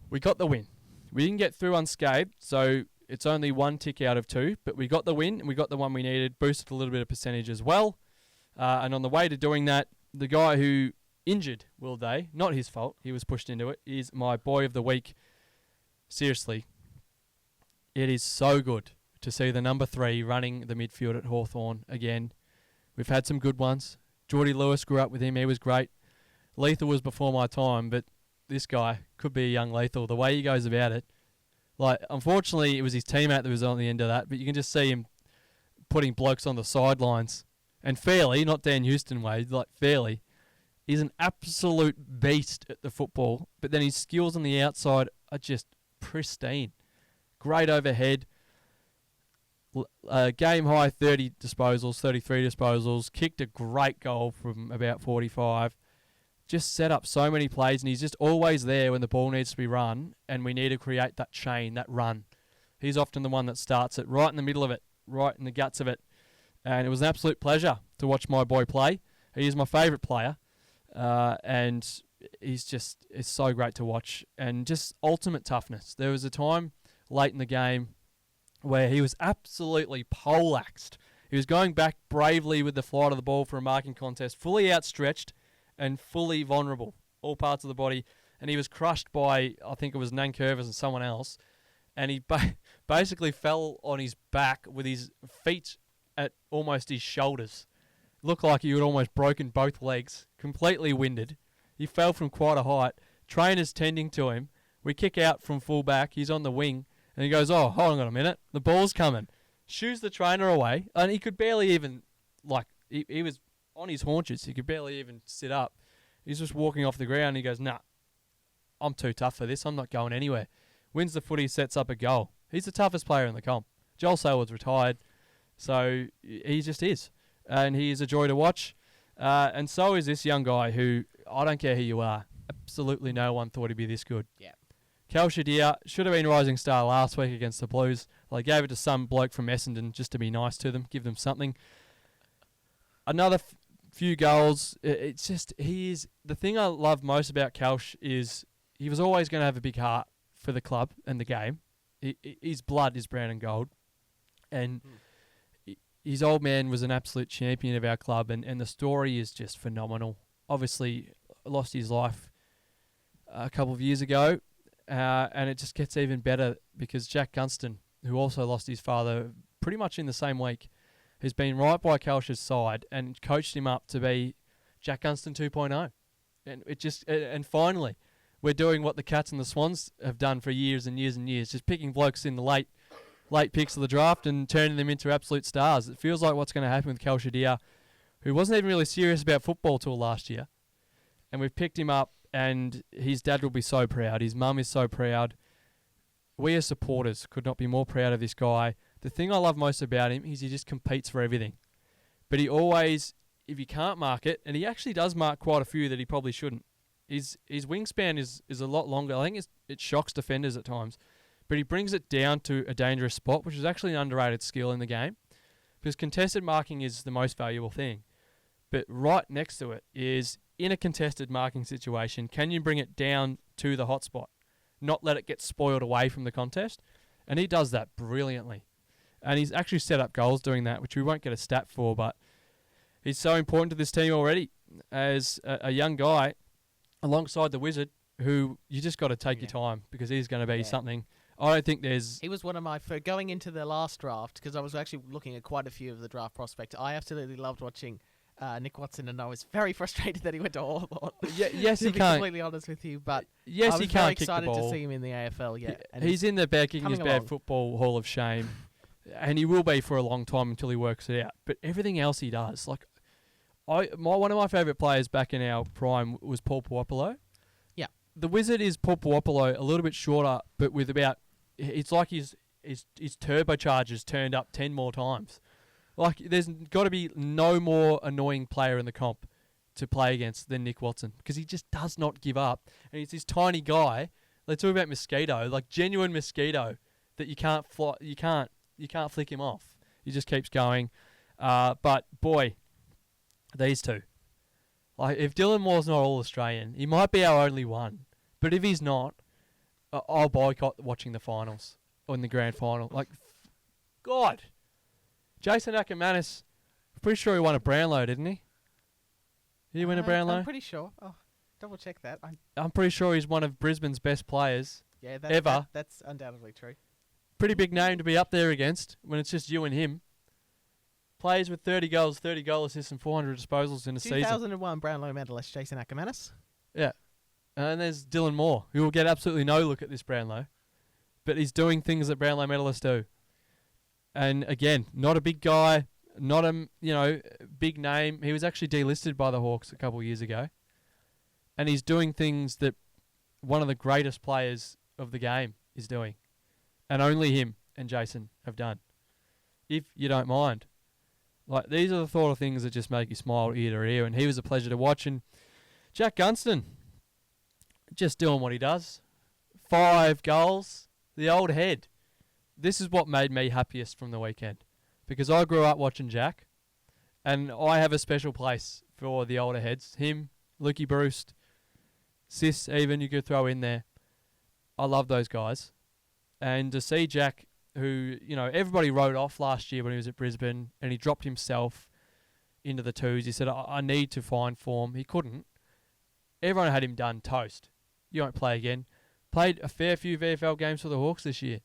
we got the win. We didn't get through unscathed, so it's only 1 tick out of 2, but we got the win, and we got the one we needed, boosted a little bit of percentage as well. And on the way to doing that, the guy who injured Will Day, not his fault, he was pushed into it, is my boy of the week. Seriously, it is so good to see the number 3 running the midfield at Hawthorn again. We've had some good ones. Geordie Lewis, grew up with him, he was great. Lethal was before my time, but this guy could be a young Lethal. The way he goes about it, unfortunately, it was his teammate that was on the end of that, but you can just see him putting blokes on the sidelines. And Fairley, not Dan Houston way, Fairley, he's an absolute beast at the football, but then his skills on the outside are just pristine. Great overhead. Game high 30 disposals, 33 disposals, kicked a great goal from about 45. Just set up so many plays, and he's just always there when the ball needs to be run, and we need to create that chain, that run. He's often the one that starts it, right in the middle of it, right in the guts of it. And it was an absolute pleasure to watch my boy play. He is my favourite player, and it's so great to watch, and just ultimate toughness. There was a time late in the game where he was absolutely poleaxed. He was going back bravely with the flight of the ball for a marking contest, fully outstretched and fully vulnerable, all parts of the body. And he was crushed by, I think it was Nankervis and someone else. And he basically fell on his back with his feet at almost his shoulders. Looked like he had almost broken both legs, completely winded. He fell from quite a height. Trainers tending to him. We kick out from full back. He's on the wing. And he goes, oh, hold on a minute. The ball's coming. Shoos the trainer away. And he could barely even, he was on his haunches. He could barely even sit up. He's just walking off the ground. He goes, nah, I'm too tough for this. I'm not going anywhere. Wins the footy, sets up a goal. He's the toughest player in the comp. Joel Selwood's retired. So he just is. And he is a joy to watch. And so is this young guy who, I don't care who you are, absolutely no one thought he'd be this good. Yeah. Cal Shadir should have been rising star last week against the Blues. They gave it to some bloke from Essendon just to be nice to them, give them something. Another few goals. It's just, the thing I love most about Calsh is he was always going to have a big heart for the club and the game. His blood is brown and gold. And his old man was an absolute champion of our club, and the story is just phenomenal. Obviously, lost his life a couple of years ago, and it just gets even better because Jack Gunston, who also lost his father pretty much in the same week, has been right by Kelsh's side and coached him up to be Jack Gunston 2.0. And finally, we're doing what the Cats and the Swans have done for years and years and years, just picking blokes in the late picks of the draft and turning them into absolute stars. It feels like what's going to happen with Kel Shadir, who wasn't even really serious about football till last year. And we've picked him up, and his dad will be so proud. His mum is so proud. We as supporters could not be more proud of this guy. The thing I love most about him is he just competes for everything. But he always, if he can't mark it, and he actually does mark quite a few that he probably shouldn't, his wingspan is a lot longer. I think it shocks defenders at times. But he brings it down to a dangerous spot, which is actually an underrated skill in the game. Because contested marking is the most valuable thing. But right next to it is, in a contested marking situation, can you bring it down to the hot spot? Not let it get spoiled away from the contest. And he does that brilliantly. And he's actually set up goals doing that, which we won't get a stat for, but he's so important to this team already as a young guy alongside the Wizard, who you just got to take your time because he's going to be something. I don't think there's... He was one of my... For going into the last draft, because I was actually looking at quite a few of the draft prospects, I absolutely loved watching Nick Watson, and I was very frustrated that he went to Hawthorn. Yes, he to be can't. completely honest with you, but yes, I was he very can't kick the excited ball. to see him in the AFL, And he's in the Bad Kicking His Bad along. Football Hall of Shame, and he will be for a long time until he works it out. But everything else he does, like... one of my favourite players back in our prime was Paul Puopolo. Yeah. The Wizard is Paul Puopolo, a little bit shorter, but with about... It's like his turbochargers turned up 10 more times. Like, there's got to be no more annoying player in the comp to play against than Nick Watson, because he just does not give up. And he's this tiny guy. Let's talk about mosquito, like genuine mosquito, that you can't flick him off. He just keeps going. But boy, these two. Like, if Dylan Moore's not all Australian, he might be our only one. But if he's not, I'll boycott watching the finals or in the grand final. Like, God. Jason Ackermanis, pretty sure he won a Brownlow, didn't he? Did he win a Brownlow? I'm pretty sure. Oh, double check that. I'm pretty sure he's one of Brisbane's best players ever. That's undoubtedly true. Pretty big name to be up there against when it's just you and him. Players with 30 goals, 30 goal assists and 400 disposals in a season. 2001 Brownlow medalist Jason Ackermanis. Yeah. And there's Dylan Moore, who will get absolutely no look at this Brownlow. But he's doing things that Brownlow medalists do. And again, not a big guy, not a big name. He was actually delisted by the Hawks a couple of years ago. And he's doing things that one of the greatest players of the game is doing. And only him and Jason have done. If you don't mind. Like, these are the sort of things that just make you smile ear to ear. And he was a pleasure to watch. And Jack Gunston, just doing what he does. 5 goals. The old head. This is what made me happiest from the weekend. Because I grew up watching Jack. And I have a special place for the older heads. Him, Lukey Bruce, Sis even, you could throw in there. I love those guys. And to see Jack, who, everybody wrote off last year when he was at Brisbane, and he dropped himself into the twos. He said, I need to find form. He couldn't. Everyone had him done toast. You won't play again. Played a fair few VFL games for the Hawks this year.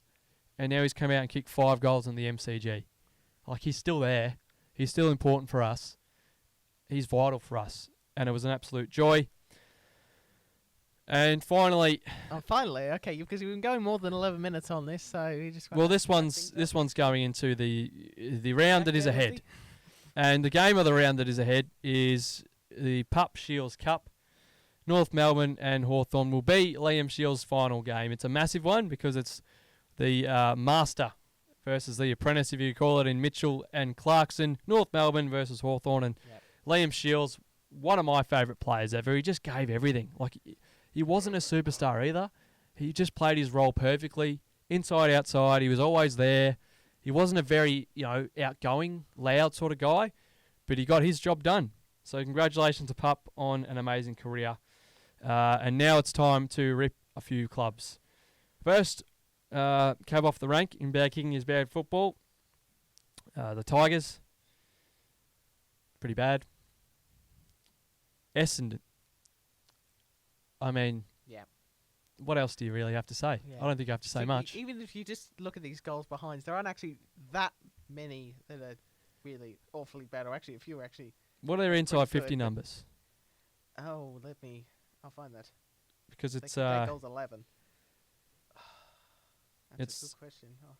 And now he's come out and kicked 5 goals in the MCG. Like, he's still there. He's still important for us. He's vital for us. And it was an absolute joy. And finally... Okay, because you've been going more than 11 minutes on this, so you just... Well, this one's going into the round that is ahead. And the game of the round that is ahead is the Pup Shields Cup. North Melbourne and Hawthorn will be Liam Shields' final game. It's a massive one because it's the Master versus the Apprentice, if you call it, in Mitchell and Clarkson. North Melbourne versus Hawthorn. And Liam Shields, one of my favourite players ever. He just gave everything. Like, he wasn't a superstar either. He just played his role perfectly. Inside, outside, he was always there. He wasn't a very, outgoing, loud sort of guy, but he got his job done. So congratulations to Pup on an amazing career. And now it's time to rip a few clubs. First, cab off the rank in Bad Kicking Is Bad Football. The Tigers, pretty bad. Essendon. I mean, Yeah. what else do you really have to say? Yeah. I don't think I have to say So much. Even if you just look at these goals behinds, there aren't actually that many that are really awfully bad, or actually a few are actually. What are their inside pretty 50 good, but- numbers? Oh, I'll find that. Because They it's kicked 8 goals 11. That's It's- a good question. Oh,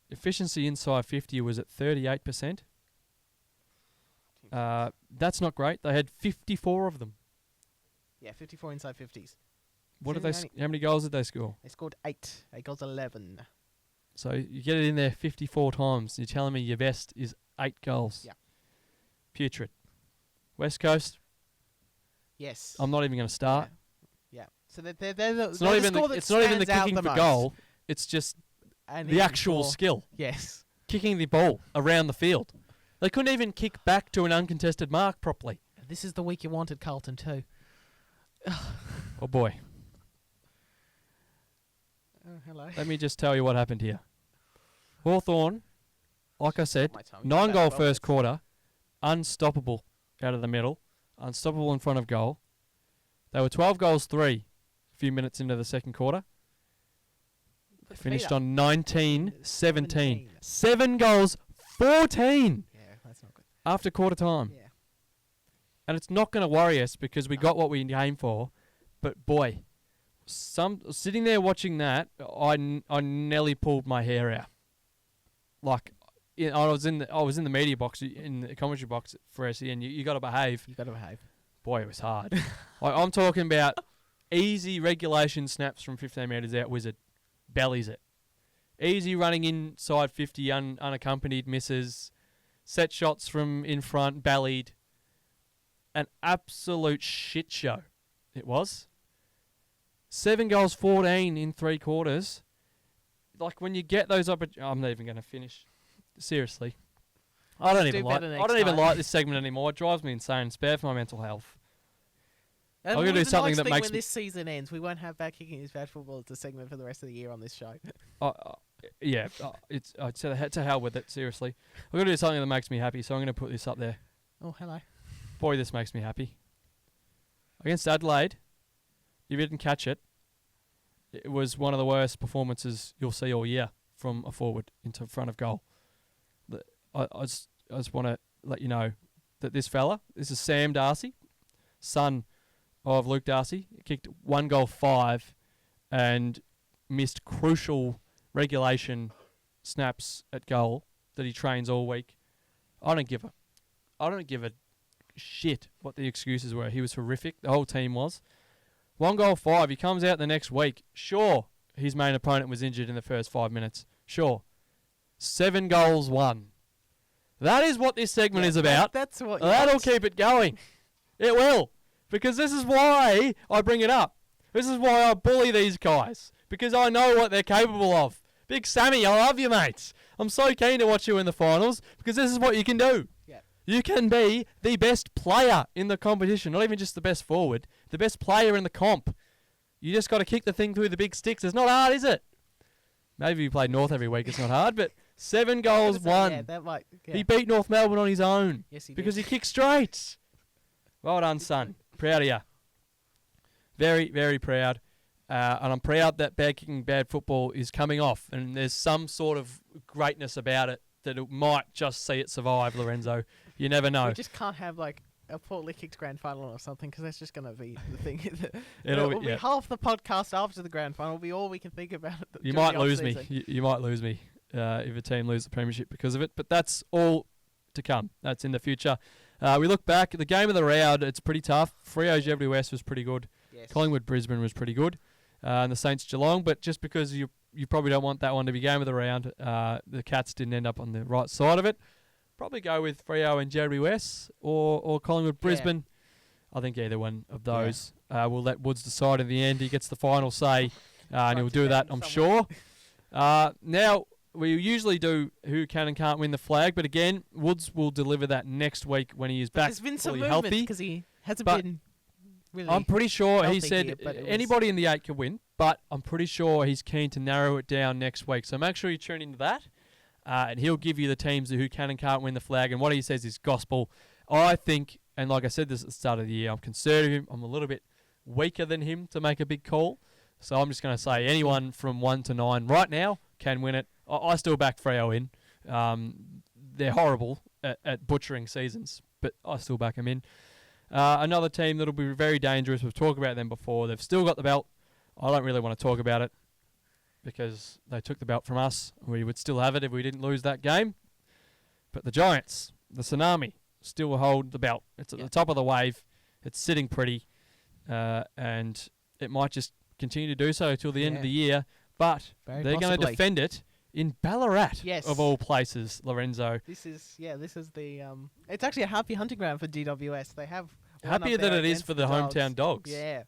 efficiency inside 50 was at 38%. team That's not great. They had 54 of them. yeah, 54 inside 50s. What did So they? How many goals did they score? They scored 8. 8 goals 11. So you get it in there 54 times. You're telling me your best is 8 goals. Yeah. Putrid. West Coast. Yes. I'm not even going to start. Yeah. So they're the. It's not even. It's not even the kicking for goal. It's just And the even actual for- skill. Yes. Kicking the ball around the field. They couldn't even kick back to an uncontested mark properly. This is the week you wanted Carlton too. Oh boy. Oh, hello. Let me just tell you what happened here. Hawthorn, like I said, My tongue. 9 About goal 12 first minutes. quarter, unstoppable out of the middle, unstoppable in front of goal. They were 12 goals 3 a few minutes into the second quarter. They Put the feet finished up. on 19-17. 17. 7 goals 14 Yeah, that's not good. after quarter time. Yeah. And it's not going to worry us because we got what we came for. But boy, sitting there watching that, I nearly pulled my hair out. Like, I was in the media box, in the commentary box for SEN. You got to behave. You got to behave. Boy, it was hard. I'm talking about easy regulation snaps from 15 metres out. Wizard bellies it. Easy running inside 50 unaccompanied misses. Set shots from in front, bellied. An absolute shit show it was. 7 goals 14 in 3 quarters. Like, when you get those opportunities... I'm not even going to finish. Seriously. I don't even like this segment anymore. It drives me insane. It's bad for my mental health. And I'm gonna do the something nice that thing makes when me- this season ends, we won't have Bad Kicking is Bad Football as a segment for the rest of the year on this show. Yeah, I'd say to hell with it, seriously. I'm going to do something that makes me happy, so I'm going to put this up there. Oh, hello. Boy, this makes me happy. Against Adelaide, if you didn't catch it, it was one of the worst performances you'll see all year from a forward into front of goal. I just want to let you know that this is Sam Darcy, son of Luke Darcy, kicked 1 goal 5 and missed crucial regulation snaps at goal that he trains all week. I don't give a shit what the excuses were. He was horrific. The whole team was. 1 goal 5. He comes out the next week. Sure, his main opponent was injured in the first 5 minutes. Sure. 7 goals 1. That is what this segment is about. That's what. That'll keep it going. It will. Because this is why I bring it up. This is why I bully these guys. Because I know what they're capable of. Big Sammy, I love you, mates. I'm so keen to watch you in the finals because this is what you can do. Yeah. You can be the best player in the competition, not even just the best forward, the best player in the comp. You just got to kick the thing through the big sticks. It's not hard, is it? Maybe you play North every week, it's not hard, but 7 goals 1. Yeah, that might. Yeah. He beat North Melbourne on his own Yes, he because did. he kicked straight. Well done, son. Proud of you. Very, very proud. And I'm proud that Bad Kicking, Bad Football is coming off. And there's some sort of greatness about it that it might just see it survive, Lorenzo. You never know. We just can't have like a poorly kicked grand final or something because that's just going to be the thing. It'll It'll be- be yeah. half the podcast after the grand final. Will be all we can think about. You during might the lose me. off-season. You might lose me if a team loses the premiership because of it. But that's all to come. That's in the future. We look back at the game of the round. It's pretty tough. Freo Jeopardy West was pretty good. Yes. Collingwood Brisbane was pretty good. And the Saints Geelong. But just because you probably don't want that one to be game of the round, the Cats didn't end up on the right side of it. Probably go with Freo and Jeopardy West or Collingwood Brisbane. I think either one of those. We'll let Woods decide in the end. He gets the final say, and he'll do that, I'm sure. Now, we usually do who can and can't win the flag, but again, Woods will deliver that next week when he is back There's been some fully movement healthy. because he hasn't But been really. I'm pretty sure he healthy said here, but it was- anybody in the 8 can win, but I'm pretty sure he's keen to narrow it down next week. So make sure you tune into that, and he'll give you the teams who can and can't win the flag. And what he says is gospel. I think, and like I said this at the start of the year, I'm conservative. I'm a little bit weaker than him to make a big call. So I'm just going to say anyone from 1 to 9 right now can win it. I still back Freo in. They're horrible at butchering seasons, but I still back them in. Another team that'll be very dangerous. We've talked about them before. They've still got the belt. I don't really want to talk about it because they took the belt from us. We would still have it if we didn't lose that game. But the Giants, the Tsunami, still hold the belt. It's at the top of the wave. It's sitting pretty. And it might just continue to do so till the end of the year. But they're going to defend it in Ballarat, of all places, Lorenzo. This is the it's actually a happy hunting ground for DWS. They have happier than it is for the hometown dogs. Yeah.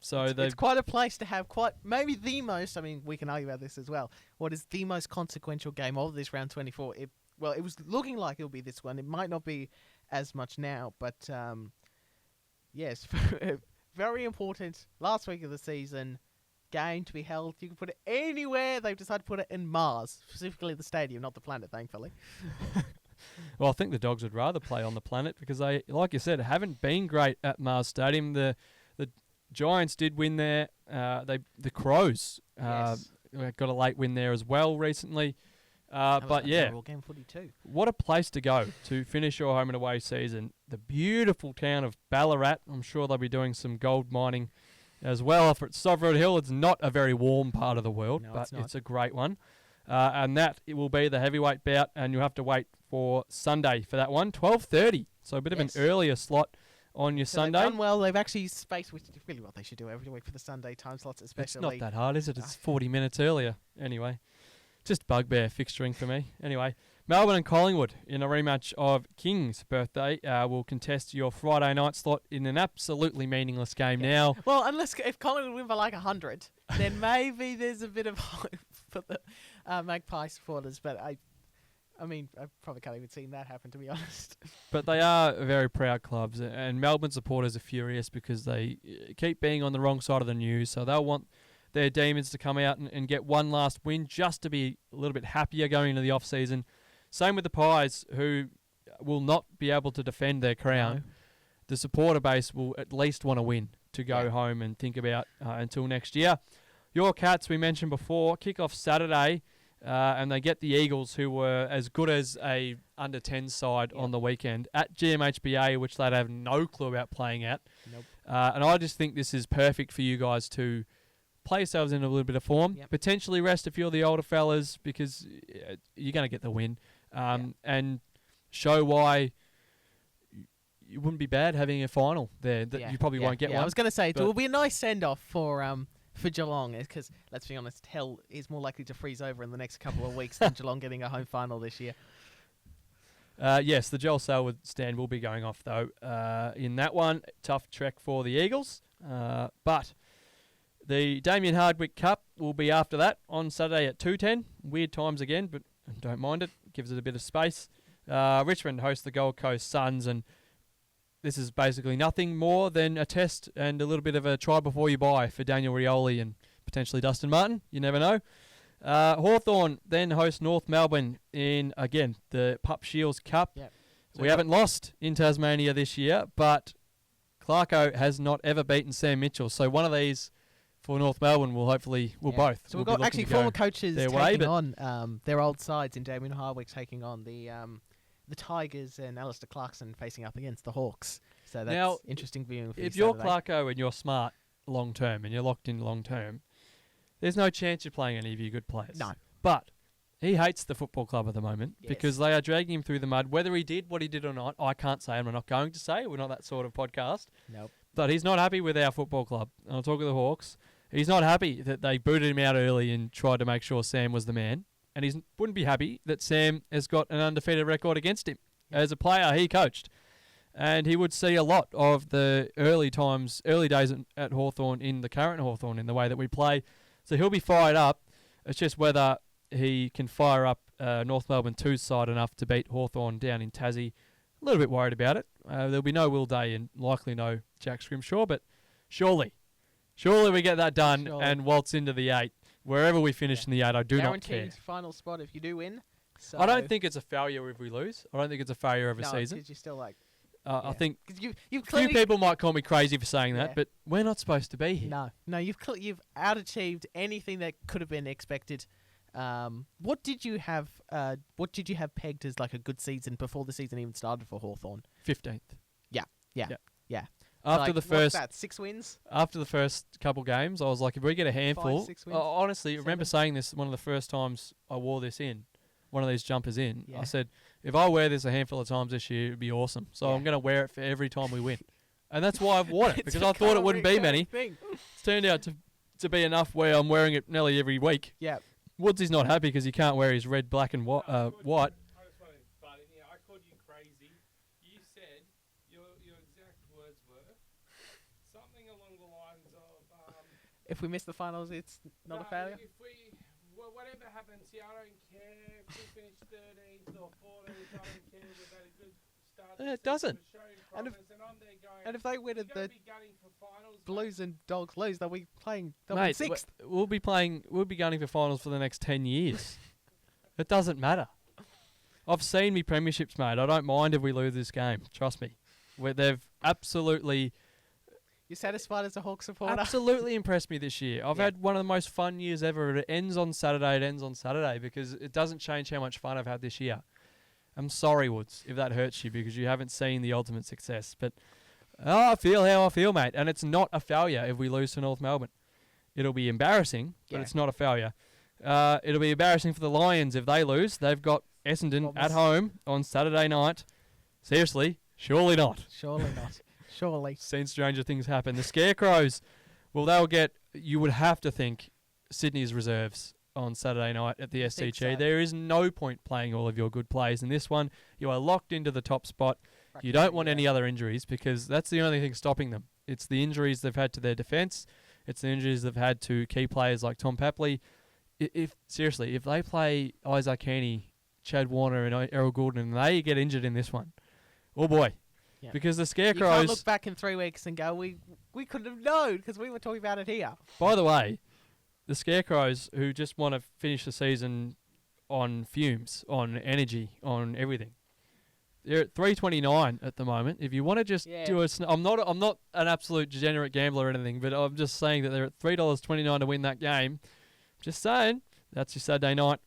So it's quite a place to have maybe the most. I mean, we can argue about this as well. What is the most consequential game of this round 24? It was looking like it'll be this one. It might not be as much now, but yes, very important last week of the season. Game to be held. You can put it anywhere. They've decided to put it in Mars, specifically the stadium, not the planet, thankfully. Well, I think the Dogs would rather play on the planet because they, like you said, haven't been great at Mars Stadium. The Giants did win there. The Crows got a late win there as well recently. But yeah, game footy too. What a place to go to finish your home and away season. The beautiful town of Ballarat. I'm sure they'll be doing some gold mining as well. For Sovereign Hill, it's not a very warm part of the world, but it's a great one. And it will be the heavyweight bout, and you'll have to wait for Sunday for that one, 12:30. So a bit of an earlier slot on your Sunday. They've done well. They've actually spaced, which is really what they should do every week for the Sunday time slots, especially. It's not that hard, is it? It's 40 minutes earlier. Anyway, just bugbear fixturing for me. Anyway, Melbourne and Collingwood in a rematch of King's birthday will contest your Friday night slot in an absolutely meaningless game now. Well, if Collingwood win by like 100, then maybe there's a bit of hope for the Magpie supporters. But I probably can't even see that happen, to be honest. But they are very proud clubs, and Melbourne supporters are furious because they keep being on the wrong side of the news. So they'll want their Demons to come out and get one last win just to be a little bit happier going into the off-season. Same with the Pies, who will not be able to defend their crown. No. The supporter base will at least want to win to go home and think about until next year. Your Cats, we mentioned before, kick off Saturday, and they get the Eagles, who were as good as a under-10 side on the weekend, at GMHBA, which they'd have no clue about playing at. Nope. And I just think this is perfect for you guys to play yourselves in a little bit of form, potentially rest a few of the older fellas because you're going to get the win. And show why you wouldn't be bad having a final there. You probably won't get one. I was going to say, it will be a nice send-off for Geelong, because, let's be honest, hell is more likely to freeze over in the next couple of weeks than Geelong getting a home final this year. Yes, the Joel Selwood stand will be going off, though, in that one. Tough trek for the Eagles. But the Damien Hardwick Cup will be after that on Saturday at 2:10. Weird times again, but don't mind it. Gives it a bit of space. Richmond hosts the Gold Coast Suns, and this is basically nothing more than a test and a little bit of a try before you buy for Daniel Rioli and potentially Dustin Martin. You never know. Hawthorn then host North Melbourne in, again, the Pup Shields Cup. Yep. So we haven't lost in Tasmania this year, but Clarko has not ever beaten Sam Mitchell. So one of these for North Melbourne will hopefully, both. So we've got actually former coaches taking on their old sides in Damien Hardwick taking on the Tigers and Alistair Clarkson facing up against the Hawks. So that's now, interesting viewing for if you're Clarko and you're smart long term and you're locked in long term, there's no chance you're playing any of your good players. No. But he hates the football club at the moment because they are dragging him through the mud. Whether he did what he did or not, I can't say. I'm not going to say. We're not that sort of podcast. Nope. But he's not happy with our football club. And I'll talk of the Hawks. He's not happy that they booted him out early and tried to make sure Sam was the man. And he wouldn't be happy that Sam has got an undefeated record against him. As a player, he coached. And he would see a lot of the early days at Hawthorn in the current Hawthorn in the way that we play. So he'll be fired up. It's just whether he can fire up North Melbourne 2's side enough to beat Hawthorn down in Tassie. A little bit worried about it. There'll be no Will Day and likely no Jack Scrimshaw, but surely we get that done and waltz into the 8. Wherever we finish in the 8, I do not care. Guaranteed final spot if you do win. So I don't think it's a failure if we lose. I don't think it's a failure of a no, season. because you're still like. I think Because a you've few clearly people might call me crazy for saying that, Yeah. but we're not supposed to be here. no, you've outachieved anything that could have been expected. What did you have? What did you have pegged as like a good season before the season even started for Hawthorn? 15th. Yeah. After Like, the what's first that, 6 wins. After the first couple games, I was like, if we get a handful, 6 wins? honestly, I remember 7? saying this one of the first times I wore this in, one of these jumpers in. Yeah. I said, if I wear this a handful of times this year, it'd be awesome. So Yeah. I'm going to wear it for every time we win. And that's why I've worn it, It's because a I thought it wouldn't be recurring many. thing. It's turned out to be enough where I'm wearing it nearly every week. Yeah. Woodsy's not happy because he can't wear his red, black and white. I just wanted to butt in here. I called you crazy. You said your exact words were something along the lines of If we miss the finals, it's not a failure. If we whatever happens here, I don't care. If we finish 13th or 14th, I don't care. We've had a good start. It doesn't. And if- and I'm there going, And if they win "You're at gonna the be gunning for finals, mate." Blues and Dogs lose, they'll be playing. They'll be Mate, 6th. we'll be gunning for finals for the next 10 years. It doesn't matter. I've seen me premierships, mate. I don't mind if we lose this game. Trust me. They've absolutely You're satisfied as a Hawk supporter? absolutely impressed me this year. I've Yeah. had one of the most fun years ever. It ends on Saturday because it doesn't change how much fun I've had this year. I'm sorry, Woods, if that hurts you because you haven't seen the ultimate success. But I feel how I feel, mate. And it's not a failure if we lose to North Melbourne. It'll be embarrassing, but Yeah. it's not a failure. It'll be embarrassing for the Lions if they lose. They've got Essendon at Problems. home on Saturday night. Seriously, surely not. Surely not. Surely. Seen stranger things happen. The Scarecrows, well, they'll get, you would have to think, Sydney's reserves on Saturday night at the think SCG. so. There is no point playing all of your good players in this one. You are locked into the top spot. You don't want any other injuries because that's the only thing stopping them. It's the injuries they've had to their defence. It's the injuries they've had to key players like Tom Papley. If they play Isaac Heaney, Chad Warner and Errol Goulden and they get injured in this one, oh boy. Yeah. Because the You Scarecrows... can't look back in 3 weeks and go, we couldn't have known because we were talking about it here. By the way, the Scarecrows who just want to finish the season on fumes, on energy, on everything. They're at 329 at the moment. If you want to just Yeah. do I'm not an absolute degenerate gambler or anything, but I'm just saying that they're at $3.29 to win that game. Just saying, that's your Saturday night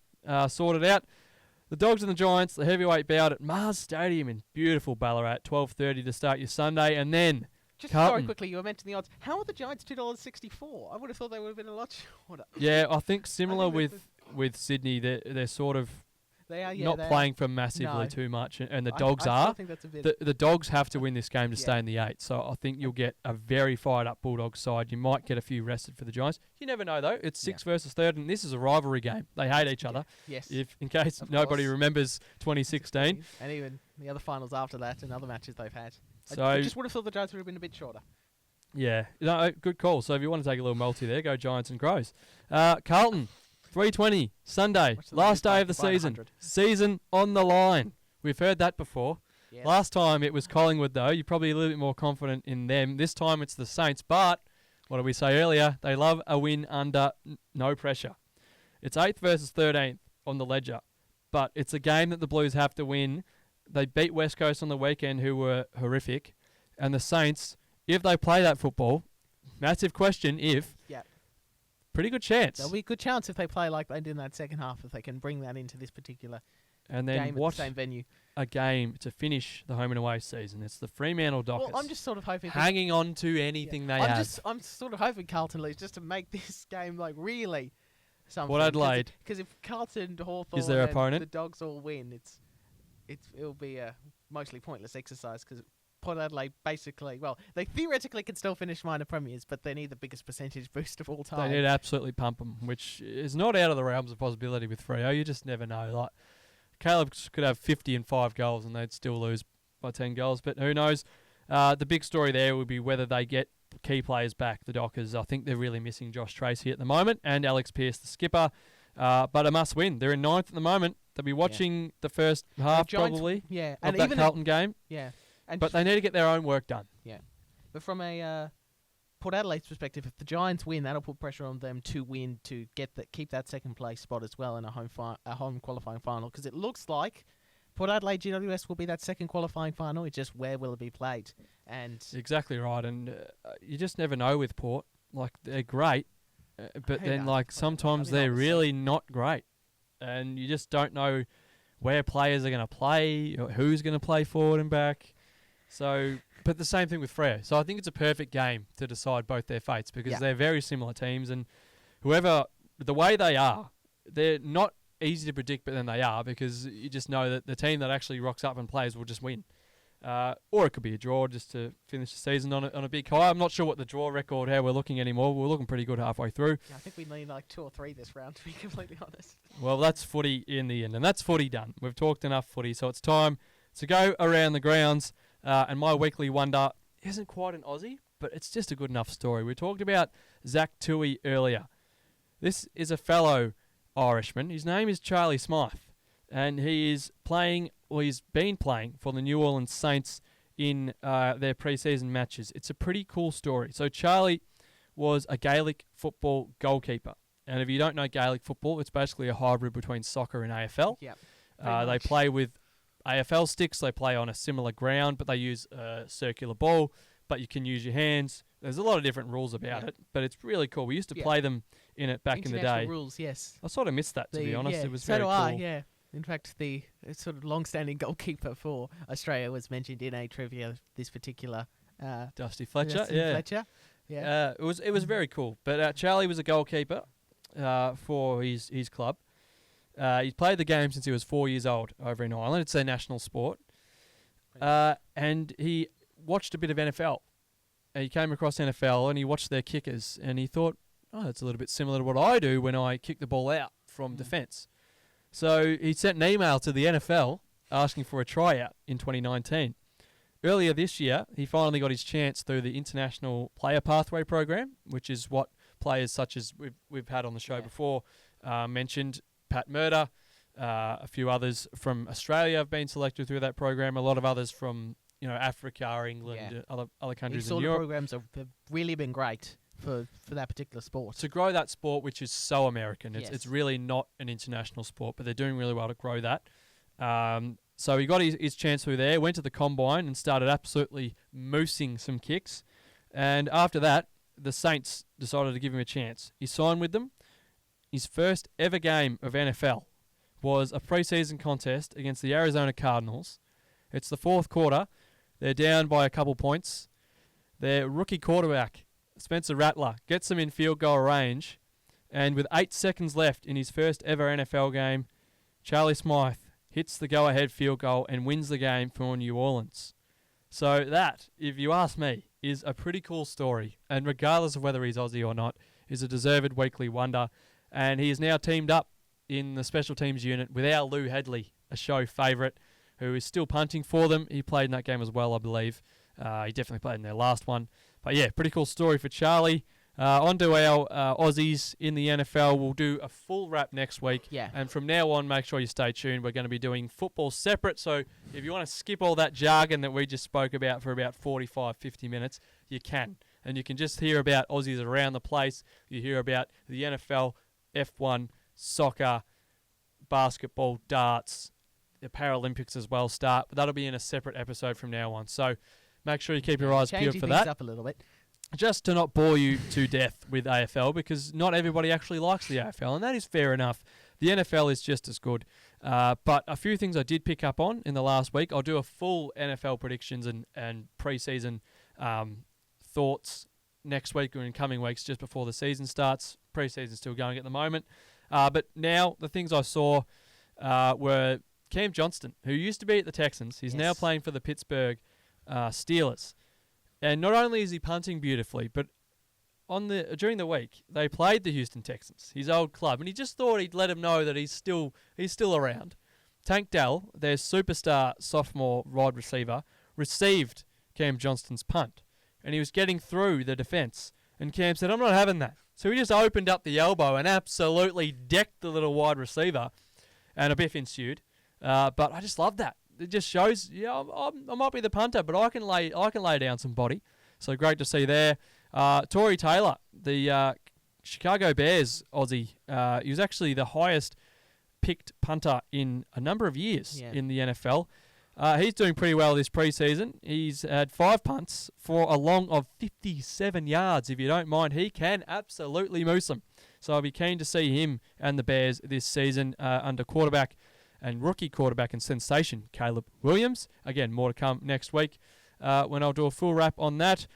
sorted out. The Dogs and the Giants, the heavyweight bout at Mars Stadium in beautiful Ballarat, 12:30 to start your Sunday, and then Just Carlton. very quickly, you were mentioning the odds. How are the Giants $2.64? I would have thought they would have been a lot shorter. yeah, I think similar think with Sydney, they're sort of They are, yeah. not they are. playing for massively No. too much, and the I Dogs still are. think that's a bit. The Dogs have to win this game to Yeah. stay in the 8, so I think you'll get a very fired-up Bulldogs side. You might get a few rested for the Giants. You never know, though. It's 6 versus 3rd, and this is a rivalry game. They hate each other, Yes. if in case Of nobody course. remembers 2016. And even the other finals after that and other matches they've had. So, I just would have thought the Giants would have been a bit shorter. yeah, no, good call. So if you want to take a little multi there, go Giants and Crows. Carlton, 3:20, Sunday, Watch them last lose day of the by season. 100. Season on the line. We've heard that before. Yeah. Last time it was Collingwood, though. You're probably a little bit more confident in them. This time it's the Saints, but what did we say earlier? They love a win under no pressure. It's 8th versus 13th on the ledger, but it's a game that the Blues have to win. They beat West Coast on the weekend, who were horrific, and the Saints, if they play that football, massive question if, Yeah. pretty good chance. There'll be a good chance if they play like they did in that second half, if they can bring that into this particular And then game at what the same venue. a game to finish the home and away season. It's the Fremantle Dockers. Well, I'm just sort of hoping. hanging on to anything they have. I'm sort of hoping Carlton lose just to make this game like really something. Port Adelaide. Because if Carlton, Hawthorn, Is their and opponent? the Dogs all win, it'll be a mostly pointless exercise because Port Adelaide basically, well, they theoretically can still finish minor premiers, but they need the biggest percentage boost of all They time. need to absolutely pump them, which is not out of the realms of possibility with Freo. You just never know. Like Caleb could have 50 and 5 goals and they'd still lose by 10 goals, but who knows? The big story there would be whether they get key players back, the Dockers. I think they're really missing Josh Tracy at the moment and Alex Pearce, the skipper. But a must win. They're in 9th at the moment. They'll be watching the first half Giants- probably Yeah, of and that even Carlton game, yeah, and but they need to get their own work done. but from a Port Adelaide's perspective, if the Giants win, that'll put pressure on them to win to keep that second place spot as well in a home qualifying final. Because it looks like Port Adelaide GWS will be that second qualifying final. It's just where will it be played? And exactly right. And you just never know with Port. Like, they're great, but then sometimes they're really not great, and you just don't know where players are going to play or who's going to play forward and back. So, but the same thing with Freo. So I think it's a perfect game to decide both their fates because they're very similar teams, and the way they are, they're not easy to predict, but then they are because you just know that the team that actually rocks up and plays will just win. Or it could be a draw just to finish the season on a big high. I'm not sure what the draw record, how we're looking anymore. We're looking pretty good halfway through. I think we need like 2 or 3 this round, to be completely honest. Well, that's footy in the end, and that's footy done. We've talked enough footy, so it's time to go around the grounds. And my weekly wonder isn't quite an Aussie, but it's just a good enough story. We talked about Zach Toohey earlier. This is a fellow Irishman. His name is Charlie Smythe, and he's been playing for the New Orleans Saints in their preseason matches. It's a pretty cool story. So Charlie was a Gaelic football goalkeeper, and if you don't know Gaelic football, it's basically a hybrid between soccer and AFL. Yep. They play with AFL sticks. They play on a similar ground, but they use a circular ball, but you can use your hands. There's a lot of different rules about it, but it's really cool. We used to play them in it back in the day. International rules, yes. I sort of missed that, to be honest. It was so very do cool. I, yeah. In fact, the sort of long-standing goalkeeper for Australia was mentioned in a trivia this particular... Dusty Fletcher, Dusty Fletcher. Yeah. It was very cool. But Charlie was a goalkeeper for his club. He's played the game since he was 4 years old over in Ireland. It's their national sport. And he watched a bit of NFL. He came across NFL and he watched their kickers and he thought, oh, that's a little bit similar to what I do when I kick the ball out from defence. So he sent an email to the NFL asking for a tryout in 2019. Earlier this year, he finally got his chance through the International Player Pathway Program, which is what players such as we've had on the show before mentioned. Pat Murder, a few others from Australia have been selected through that program. A lot of others from Africa, England, other countries in Europe. Programs have really been great for that particular sport. To grow that sport, which is so American. It's really not an international sport, but they're doing really well to grow that. So he got his chance through there, went to the combine and started absolutely moosing some kicks. And after that, the Saints decided to give him a chance. He signed with them. His first ever game of NFL was a preseason contest against the Arizona Cardinals. It's the fourth quarter. They're down by a couple points. Their rookie quarterback, Spencer Rattler, gets them in field goal range. And with 8 seconds left in his first ever NFL game, Charlie Smythe hits the go-ahead field goal and wins the game for New Orleans. So that, if you ask me, is a pretty cool story. And regardless of whether he's Aussie or not, is a deserved weekly wonder. And he is now teamed up in the special teams unit with our Lou Headley, a show favourite, who is still punting for them. He played in that game as well, I believe. He definitely played in their last one. But yeah, pretty cool story for Charlie. On to our Aussies in the NFL. We'll do a full wrap next week. Yeah. And from now on, make sure you stay tuned. We're going to be doing football separate. So if you want to skip all that jargon that we just spoke about for about 45, 50 minutes, you can. And you can just hear about Aussies around the place. You hear about the NFL, F1, soccer, basketball, darts, the Paralympics as well start. But that'll be in a separate episode from now on. So make sure you keep your eyes peeled for that. Things up a little bit. Just to not bore you to death with AFL, because not everybody actually likes the AFL, and that is fair enough. The NFL is just as good. But a few things I did pick up on in the last week. I'll do a full NFL predictions and preseason thoughts next week or in coming weeks just before the season starts. Preseason's still going at the moment. But now the things I saw were Cam Johnston, who used to be at the Texans. He's now playing for the Pittsburgh Steelers. And not only is he punting beautifully, but during the week, they played the Houston Texans, his old club, and he just thought he'd let him know that he's still around. Tank Dell, their superstar sophomore wide receiver, received Cam Johnston's punt, and he was getting through the defense. And Cam said, I'm not having that. So he just opened up the elbow and absolutely decked the little wide receiver, and a biff ensued. But I just love that. It just shows, I might be the punter, but I can lay down some body. So great to see there. Tory Taylor, the Chicago Bears Aussie, he was actually the highest picked punter in a number of years in the NFL. He's doing pretty well this preseason. He's had 5 punts for a long of 57 yards. If you don't mind, he can absolutely moose them. So I'll be keen to see him and the Bears this season under quarterback and rookie quarterback and sensation Caleb Williams. Again, more to come next week when I'll do a full wrap on that.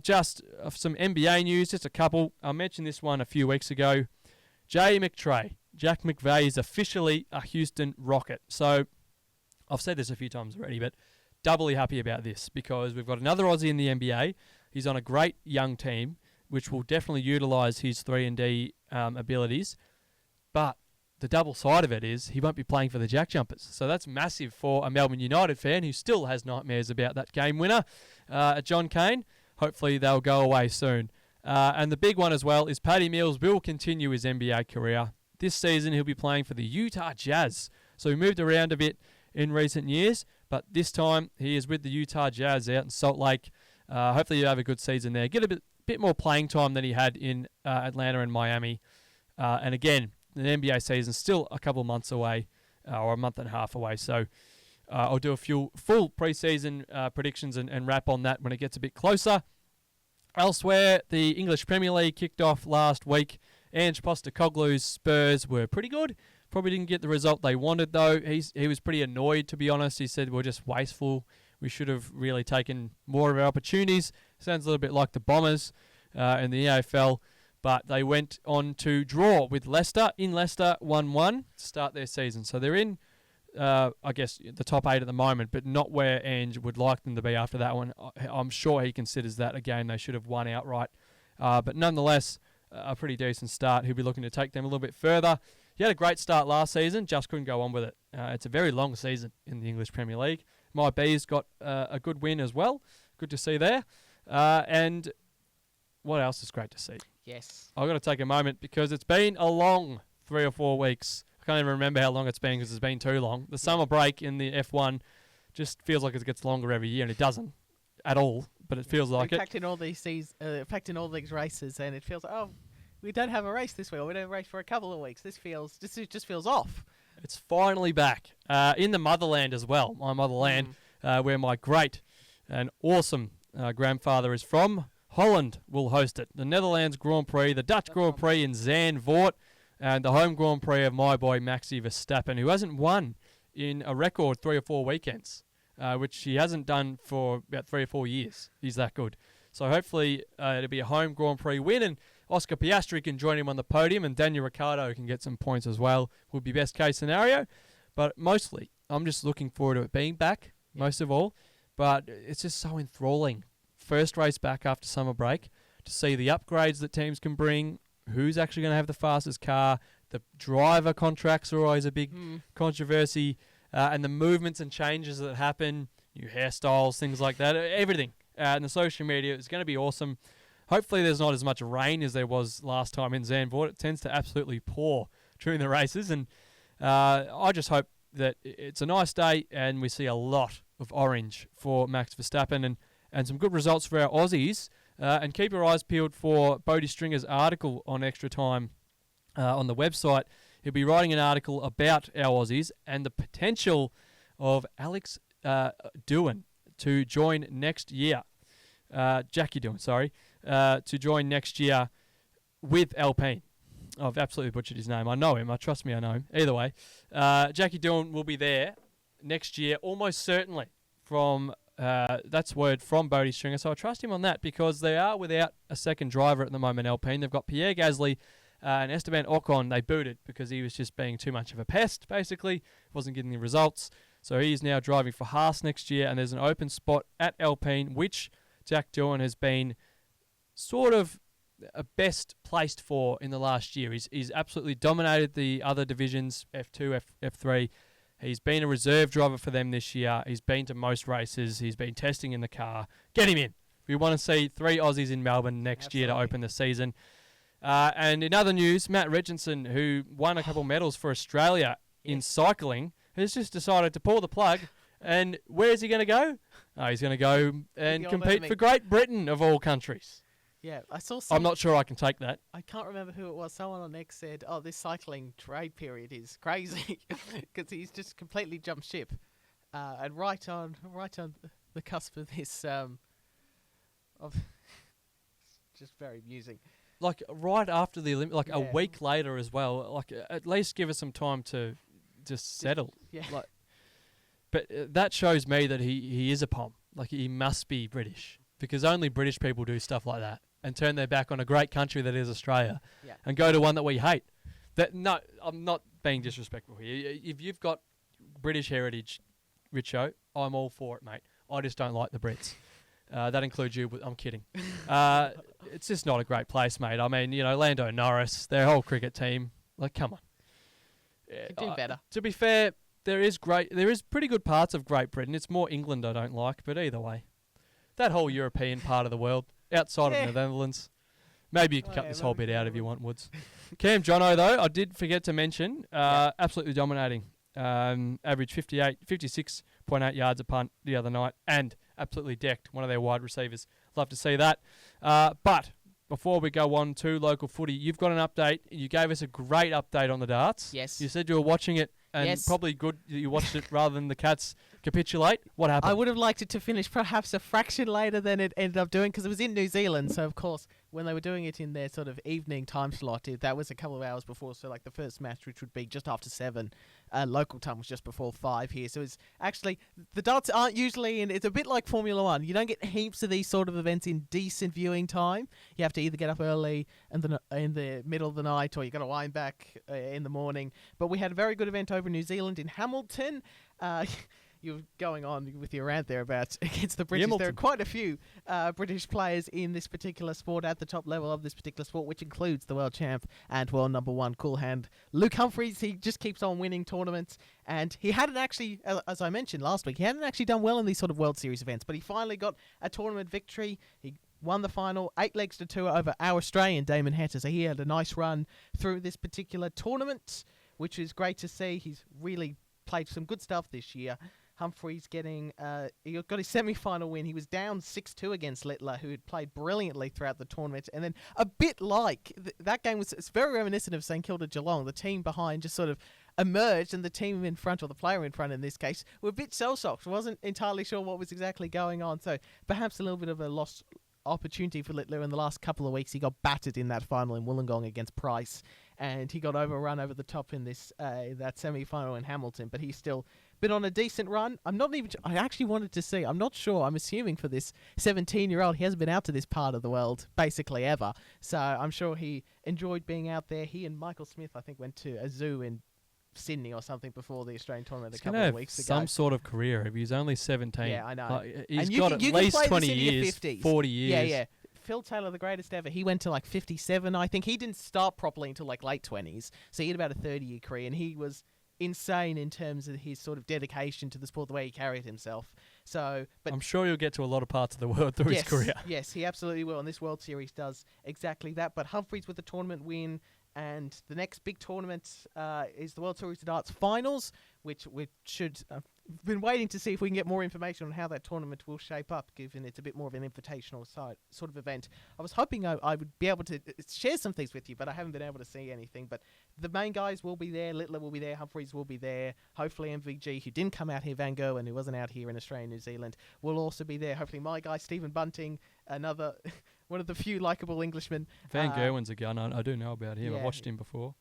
Just some NBA news, just a couple. I mentioned this one a few weeks ago. Jack McVay is officially a Houston Rocket. So I've said this a few times already, but doubly happy about this because we've got another Aussie in the NBA. He's on a great young team, which will definitely utilise his 3-and-D abilities. But the double side of it is he won't be playing for the Jack Jumpers. So that's massive for a Melbourne United fan who still has nightmares about that game winner, John Cain. Hopefully they'll go away soon. And the big one as well is Paddy Mills will continue his NBA career. This season he'll be playing for the Utah Jazz. So he moved around a bit in recent years, but this time he is with the Utah Jazz out in Salt Lake. Hopefully he'll have a good season there. Get a bit more playing time than he had in Atlanta and Miami. And again, the NBA season's still a couple months away, or a month and a half away. So I'll do a few full preseason predictions and wrap on that when it gets a bit closer. Elsewhere, the English Premier League kicked off last week. Ange Postecoglou's Spurs were pretty good. Probably didn't get the result they wanted, though. He was pretty annoyed, to be honest. He said, we're just wasteful. We should have really taken more of our opportunities. Sounds a little bit like the Bombers in the AFL. But they went on to draw with Leicester. In Leicester, 1-1 to start their season. So they're in, I guess, the top 8 at the moment, but not where Ange would like them to be after that one. I'm sure he considers that a game they should have won outright. But nonetheless, a pretty decent start. He'll be looking to take them a little bit further. He had a great start last season, just couldn't go on with it. It's a very long season in the English Premier League. My Bees got a good win as well. Good to see there. And what else is great to see? Yes. I've got to take a moment because it's been a long 3 or 4 weeks. I can't even remember how long it's been because it's been too long. The summer break in the F1 just feels like it gets longer every year, and it doesn't at all, but it feels like it. Packed in all these races, and it feels like, oh, we don't have a race this week, or we don't have a race for a couple of weeks. This just feels off. It's finally back in the motherland as well, my motherland, where my great and awesome grandfather is from. Holland will host it. The Netherlands Grand Prix, the Dutch Grand Prix in Zandvoort, and the home Grand Prix of my boy Maxi Verstappen, who hasn't won in a record 3 or 4 weekends, which he hasn't done for about 3 or 4 years. He's that good. So hopefully it'll be a home Grand Prix win, and Oscar Piastri can join him on the podium, and Daniel Ricciardo can get some points as well. Would be best case scenario. But mostly, I'm just looking forward to it being back, most of all. But it's just so enthralling. First race back after summer break, to see the upgrades that teams can bring, who's actually going to have the fastest car. The driver contracts are always a big controversy, and the movements and changes that happen, new hairstyles, things like that, everything. And the social media is going to be awesome. Hopefully there's not as much rain as there was last time in Zandvoort. It tends to absolutely pour during the races, and I just hope that it's a nice day and we see a lot of orange for Max Verstappen and some good results for our Aussies. And keep your eyes peeled for Bodie Stringer's article on Extra Time on the website. He'll be writing an article about our Aussies and the potential of Alex Doohan to join next year. Jackie Doohan, sorry. To join next year with Alpine. I've absolutely butchered his name. I know him. Trust me, I know him. Either way, Jackie Doohan will be there next year, almost certainly, from... that's word from Bodie Stringer, so I trust him on that because they are without a second driver at the moment, Alpine. They've got Pierre Gasly and Esteban Ocon. They booted because he was just being too much of a pest, basically. Wasn't getting the results. So he's now driving for Haas next year, and there's an open spot at Alpine, which Jack Doohan has been sort of best placed for in the last year. He's absolutely dominated the other divisions, F2, F3. He's been a reserve driver for them this year. He's been to most races. He's been testing in the car. Get him in. We want to see 3 Aussies in Melbourne next year to open the season. And in other news, Matt Richardson, who won a couple medals for Australia in cycling, has just decided to pull the plug. And where is he going to go? He's going to go and compete for Great Britain, of all countries. Yeah, I saw some. I'm not sure I can take that. I can't remember who it was. Someone on X said, "Oh, this cycling trade period is crazy because he's just completely jumped ship, and right on the cusp of this of just very amusing." Like right after the Olympics, like a Yeah. week later as well. Like at least give us some time to just settle. Yeah. Like, but that shows me that he is a pom. Like he must be British because only British people do stuff like that and turn their back on a great country that is Australia Yeah. and go to one that we hate. No, I'm not being disrespectful here. If you've got British heritage, Richo, I'm all for it, mate. I just don't like the Brits. That includes you, but I'm kidding. It's just not a great place, mate. I mean, Lando Norris, their whole cricket team. Like, come on. Could do better. To be fair, there is pretty good parts of Great Britain. It's more England I don't like, but either way. That whole European part of the world, outside of the Netherlands. Maybe you can cut this whole bit out if you want, Woods. Cam Jono, though, I did forget to mention, absolutely dominating. Average 56.8 yards a punt the other night, and absolutely decked one of their wide receivers. Love to see that. But before we go on to local footy, you've got an update. You gave us a great update on the darts. Yes. You said you were watching it, and Yes. probably good that you watched it rather than the Cats capitulate. What happened? I would have liked it to finish perhaps a fraction later than it ended up doing because it was in New Zealand. So, of course, when they were doing it in their sort of evening time slot, that was a couple of hours before. So, like the first match, which would be just after 7, local time was just before 5 here. So, it's actually, the darts aren't usually in, it's a bit like Formula 1. You don't get heaps of these sort of events in decent viewing time. You have to either get up early in the middle of the night or you got to wind back in the morning. But we had a very good event over in New Zealand in Hamilton. You're going on with your rant there about against the British. There are quite a few British players in this particular sport at the top level of this particular sport, which includes the world champ and world number 1 cool hand Luke Humphries. He just keeps on winning tournaments, and he hadn't actually, as I mentioned last week, he hadn't actually done well in these sort of World Series events, but he finally got a tournament victory. He won the final 8 legs to 2 over our Australian Damon Hatter, so he had a nice run through this particular tournament, which is great to see. He's really played some good stuff this year. Humphries he got his semi-final win. He was down 6-2 against Littler, who had played brilliantly throughout the tournament. And then a bit like, that game it's very reminiscent of St Kilda Geelong. The team behind just sort of emerged, and the team in front, or the player in front in this case, were a bit shell-shocked. Wasn't entirely sure what was exactly going on. So perhaps a little bit of a lost opportunity for Littler in the last couple of weeks. He got battered in that final in Wollongong against Price, and he got overrun over the top in this that semi-final in Hamilton, but he's still been on a decent run. I actually wanted to see, I'm not sure, I'm assuming for this 17-year-old, he hasn't been out to this part of the world basically ever, so I'm sure he enjoyed being out there. He and Michael Smith, I think, went to a zoo in Sydney or something before the Australian tournament a couple of weeks ago. Some sort of career if he's only 17. Yeah, I know. Like, he's And got at least 20 years, 50s. 40 years. Yeah. Phil Taylor, the greatest ever, he went to like 57, I think. He didn't start properly until like late 20s, so he had about a 30-year career, and he was insane in terms of his sort of dedication to the sport, the way he carried himself. So, but I'm sure you'll get to a lot of parts of the world through his career. Yes, he absolutely will, and this World Series does exactly that. But Humphries with the tournament win, and the next big tournament is the World Series of Darts Finals, which we should... been waiting to see if we can get more information on how that tournament will shape up, given it's a bit more of an invitational sort of event. I was hoping I would be able to share some things with you, but I haven't been able to see anything. But the main guys will be there. Littler will be there. Humphries will be there. Hopefully MVG, who didn't come out here, Van Gogh, and who wasn't out here in Australia and New Zealand, will also be there. Hopefully my guy, Stephen Bunting, another one of the few likeable Englishmen. Van Gerwen's a gun. I do know about him. Yeah, I watched him before.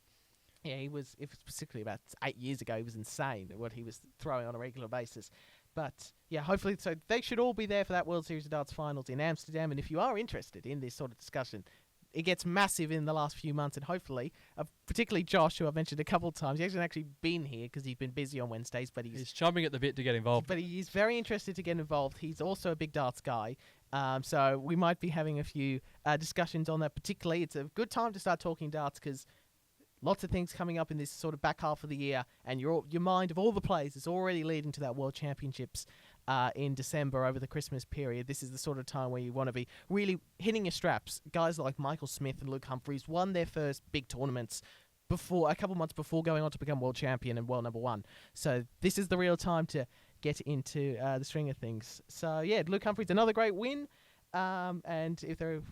Yeah, he was, if specifically about 8 years ago, he was insane at what he was throwing on a regular basis. But, yeah, hopefully, so they should all be there for that World Series of Darts Finals in Amsterdam. And if you are interested in this sort of discussion, it gets massive in the last few months. And hopefully, particularly Josh, who I've mentioned a couple of times, he hasn't actually been here because he's been busy on Wednesdays. But he's chomping at the bit to get involved. But he's very interested to get involved. He's also a big darts guy. So we might be having a few discussions on that particularly. It's a good time to start talking darts because lots of things coming up in this sort of back half of the year, and your mind of all the players is already leading to that World Championships in December over the Christmas period. This is the sort of time where you want to be really hitting your straps. Guys like Michael Smith and Luke Humphries won their first big tournaments a couple months before going on to become world champion and world number 1. So this is the real time to get into the string of things. So yeah, Luke Humphries, another great win. And if there are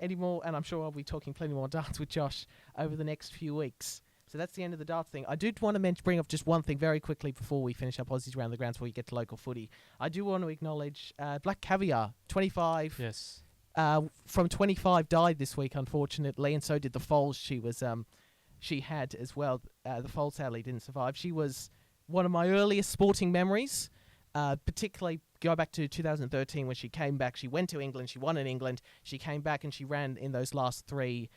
any more, and I'm sure I'll be talking plenty more darts with Josh over the next few weeks. So that's the end of the darts thing. I do want to bring up just one thing very quickly before we finish up Aussies Around the Grounds, before we get to local footy. I do want to acknowledge Black Caviar, 25. Yes. From 25 died this week, unfortunately, and so did the foals she had as well. The foal sadly didn't survive. She was one of my earliest sporting memories, particularly go back to 2013 when she came back. She went to England, she won in England, she came back and she ran in those last three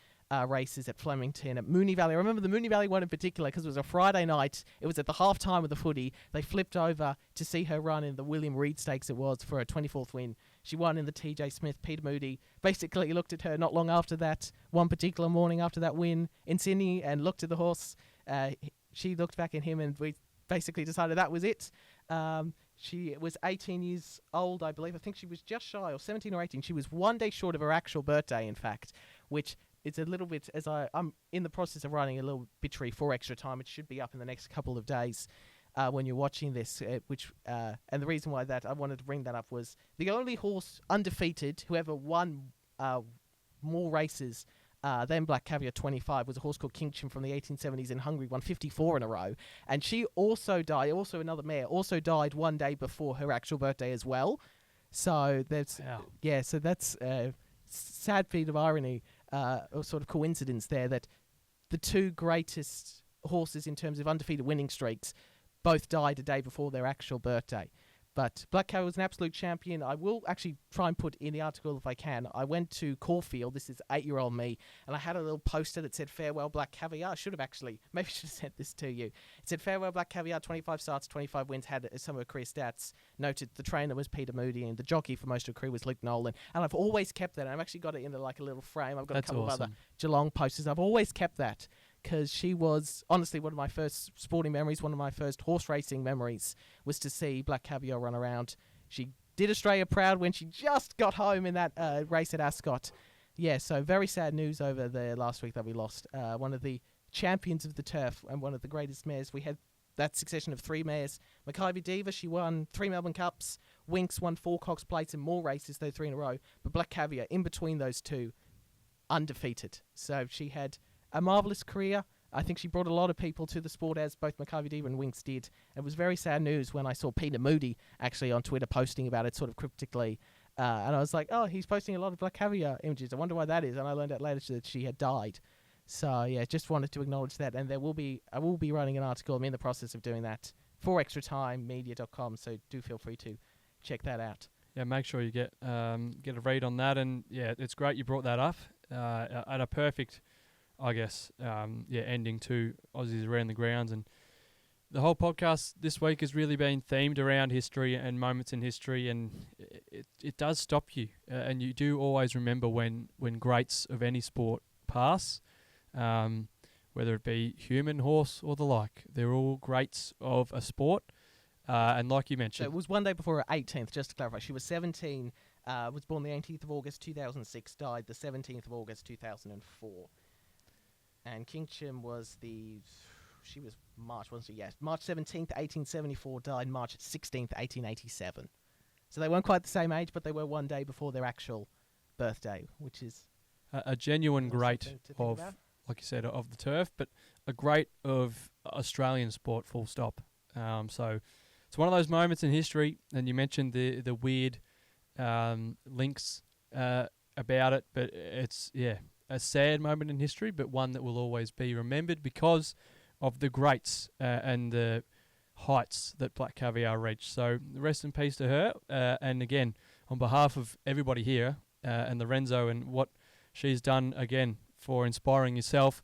races at Flemington, at Moonee Valley. I remember the Moonee Valley one in particular because it was a Friday night. It was at the half time of the footy. They flipped over to see her run in the William Reid Stakes it was for her 24th win. She won in the TJ Smith, Peter Moody. Basically looked at her not long after that, one particular morning after that win in Sydney, and looked at the horse. She looked back at him and we basically decided that was it. She was 18 years old, I believe. I think she was just shy, or 17 or 18. She was one day short of her actual birthday, in fact, which it's a little bit, as I'm in the process of writing a little obituary for Extra Time. It should be up in the next couple of days when you're watching this, and the reason why that I wanted to bring that up was the only horse undefeated who ever won more races than Black Caviar 25 was a horse called Kingsham from the 1870s in Hungary, won 54 in a row. And she also died, also another mare, also died one day before her actual birthday as well. So that's, so that's a sad feat of irony, or sort of coincidence there, that the two greatest horses in terms of undefeated winning streaks both died a day before their actual birthday. But Black Caviar was an absolute champion. I will actually try and put in the article if I can. I went to Caulfield, this is 8-year-old me, and I had a little poster that said, "Farewell Black Caviar." I should have actually, maybe I should have sent this to you. It said, "Farewell Black Caviar, 25 starts, 25 wins," had some of her career stats. Noted the trainer was Peter Moody and the jockey for most of her career was Luke Nolan. And I've always kept that. I've actually got it in like a little frame. I've got a couple of other Geelong posters. I've always kept that, because she was honestly one of my first sporting memories, one of my first horse racing memories, was to see Black Caviar run around. She did Australia proud when she just got home in that race at Ascot. Yeah, so very sad news over there last week that we lost one of the champions of the turf and one of the greatest mares. We had that succession of three mares. Mackay Diva, she won 3 Melbourne Cups. Winx won 4 Cox Plates and more races, though 3 in a row. But Black Caviar, in between those two, undefeated. So she had a marvellous career. I think she brought a lot of people to the sport, as both Mackay Diva and Winx did. It was very sad news when I saw Peter Moody actually on Twitter posting about it sort of cryptically. And I was like, oh, he's posting a lot of Black Caviar images. I wonder why that is. And I learned out later that she had died. So, yeah, just wanted to acknowledge that. And I will be writing an article. I'm in the process of doing that for extratimemedia.com. So do feel free to check that out. Yeah, make sure you get a read on that. And, yeah, it's great you brought that up at a perfect, I guess, ending to Aussies Around the Grounds. And the whole podcast this week has really been themed around history and moments in history, and it does stop you. And you do always remember when greats of any sport pass, whether it be human, horse, or the like. They're all greats of a sport. And like you mentioned... So it was one day before her 18th, just to clarify. She was 17, was born the 18th of August 2006, died the 17th of August 2004. And Kingsham was she was March, wasn't she? Yes, March 17th, 1874, died March 16th, 1887. So they weren't quite the same age, but they were one day before their actual birthday, which is... A genuine great of, like you said, of the turf, but a great of Australian sport, full stop. So it's one of those moments in history, and you mentioned the weird links about it, but it's, a sad moment in history, but one that will always be remembered because of the greats and the heights that Black Caviar reached. So rest in peace to her. And again, on behalf of everybody here and Lorenzo and what she's done again for inspiring yourself,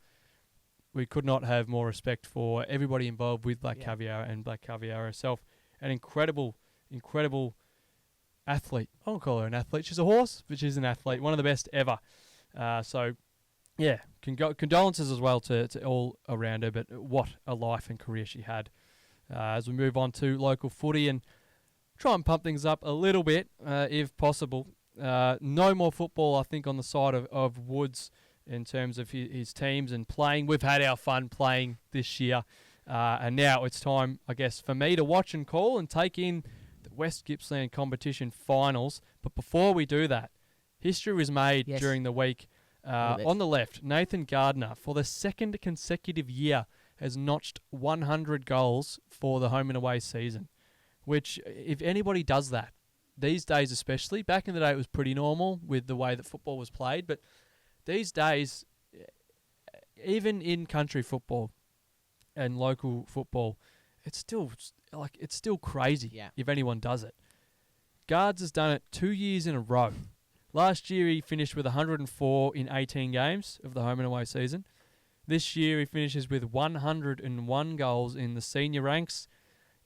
we could not have more respect for everybody involved with Black Caviar and Black Caviar herself. An incredible athlete. I won't call her an athlete. She's a horse, but she's an athlete. One of the best ever. Condolences as well to all around her, but what a life and career she had. As we move on to local footy and try and pump things up a little bit, if possible. No more football, I think, on the side of Woods in terms of his teams and playing. We've had our fun playing this year, and now it's time, I guess, for me to watch and call and take in the West Gippsland competition finals. But before we do that, History was made Yes. during the week. Love it. On the left, Nathan Gardner, for the second consecutive year, has notched 100 goals for the home and away season, which, if anybody does that, these days especially, back in the day it was pretty normal with the way that football was played, but these days, even in country football and local football, it's still crazy Yeah. if anyone does it. Guards has done it 2 years in a row. Last year he finished with 104 in 18 games of the home and away season. This year he finishes with 101 goals in the senior ranks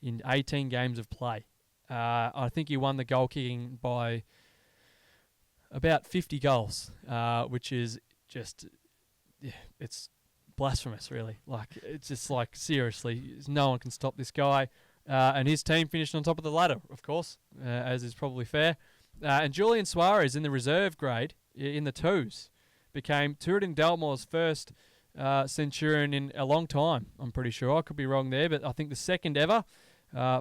in 18 games of play. I think he won the goal kicking by about 50 goals, which is just, it's blasphemous, really. It's just seriously, no one can stop this guy. And his team finished on top of the ladder, of course, as is probably fair. And Julian Suarez in the reserve grade, in the twos, became Turin Delmore's first Centurion in a long time, I'm pretty sure. I could be wrong there, but I think the second ever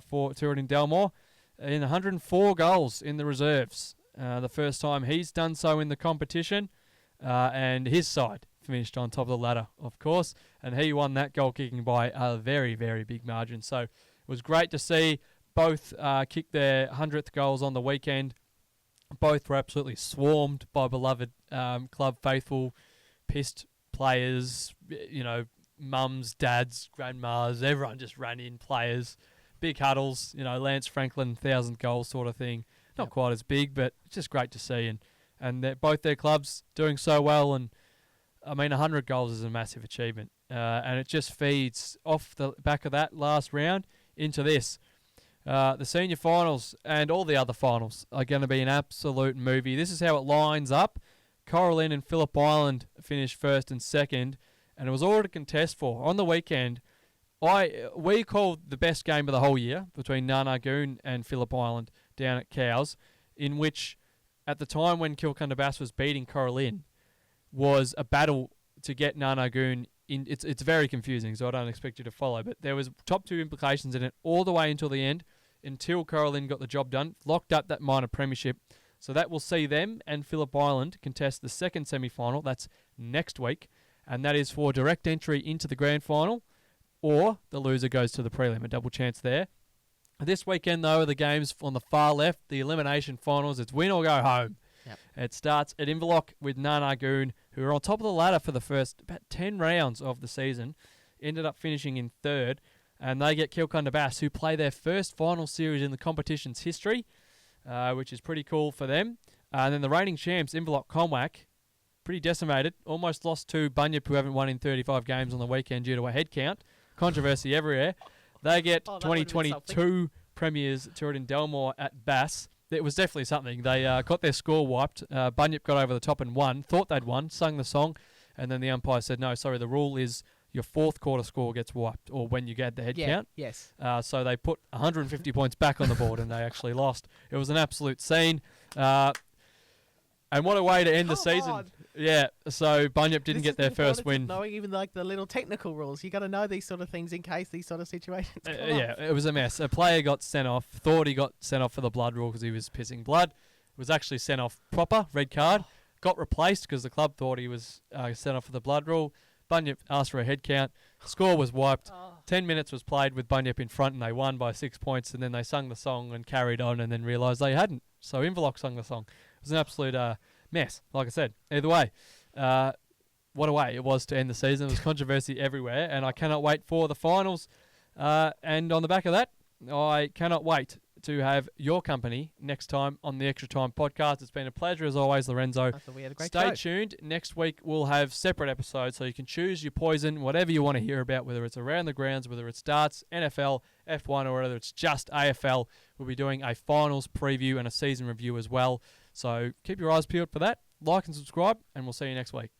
for Turin Delmore, in 104 goals in the reserves. The first time he's done so in the competition, and his side finished on top of the ladder, of course, and he won that goal kicking by a very, very big margin. So it was great to see both kick their 100th goals on the weekend. Both were absolutely swarmed by beloved club faithful, pissed players, mums, dads, grandmas, everyone just ran in, players, big huddles, Lance Franklin, 1,000 goals sort of thing. Not Yep. quite as big, but it's just great to see. And both their clubs doing so well. And, 100 goals is a massive achievement. And it just feeds off the back of that last round into this. The senior finals and all the other finals are going to be an absolute movie. This is how it lines up. Coralline and Phillip Island finished first and second, and it was all to contest for. On the weekend, we called the best game of the whole year between Narnagoon and Phillip Island down at Cows, in which, at the time when Kilcundabass was beating Coralline, was a battle to get Narnagoon in. It's very confusing, so I don't expect you to follow, but there was top two implications in it all the way until the end, until Coralline got the job done, locked up that minor premiership. So that will see them and Phillip Island contest the second semi-final. That's next week, and that is for direct entry into the grand final, or the loser goes to the prelim. A double chance there. This weekend, though, are the games on the far left, the elimination finals. It's win or go home. Yep. It starts at Inverloch with Narnagoon, who are on top of the ladder for the first about 10 rounds of the season, ended up finishing in third, and they get Kilcundabass, who play their first final series in the competition's history, which is pretty cool for them. And then the reigning champs, Inverloch Comwack, pretty decimated, almost lost to Bunyip, who haven't won in 35 games on the weekend due to a head count. Controversy everywhere. They get Oh, that would've been 2022 premiers Turin Delmore at Bass. It was definitely something. They got their score wiped. Bunyip got over the top and won. Thought they'd won, sung the song, and then the umpire said, no, sorry, the rule is your fourth quarter score gets wiped, or when you get the head count. Yes. So they put 150 points back on the board, and they actually lost. It was an absolute scene. And what a way to end the season. on. Yeah, so Bunyip didn't get their first win. Knowing even the little technical rules, you got to know these sort of things in case these sort of situations come Yeah, up. it was a mess. A player got sent off, thought he got sent off for the blood rule because he was pissing blood. Was actually sent off proper, red card. Got replaced because the club thought he was sent off for the blood rule. Bunyip asked for a head count. Score was wiped. 10 minutes was played with Bunyip in front, and they won by 6 points, and then they sung the song and carried on, and then realised they hadn't. So Inverloch sung the song. It was an absolute mess, like I said. Either way, what a way it was to end the season. There was controversy everywhere, and I cannot wait for the finals. And on the back of that, I cannot wait to have your company next time on the Extra Time podcast. It's been a pleasure as always, Lorenzo. I thought we had a great Stay show. tuned. Next week we'll have separate episodes, so you can choose your poison, whatever you want to hear about, whether it's around the grounds, whether it's darts, NFL, F1, or whether it's just AFL. We'll be doing a finals preview and a season review as well. So keep your eyes peeled for that. Like and subscribe, and we'll see you next week.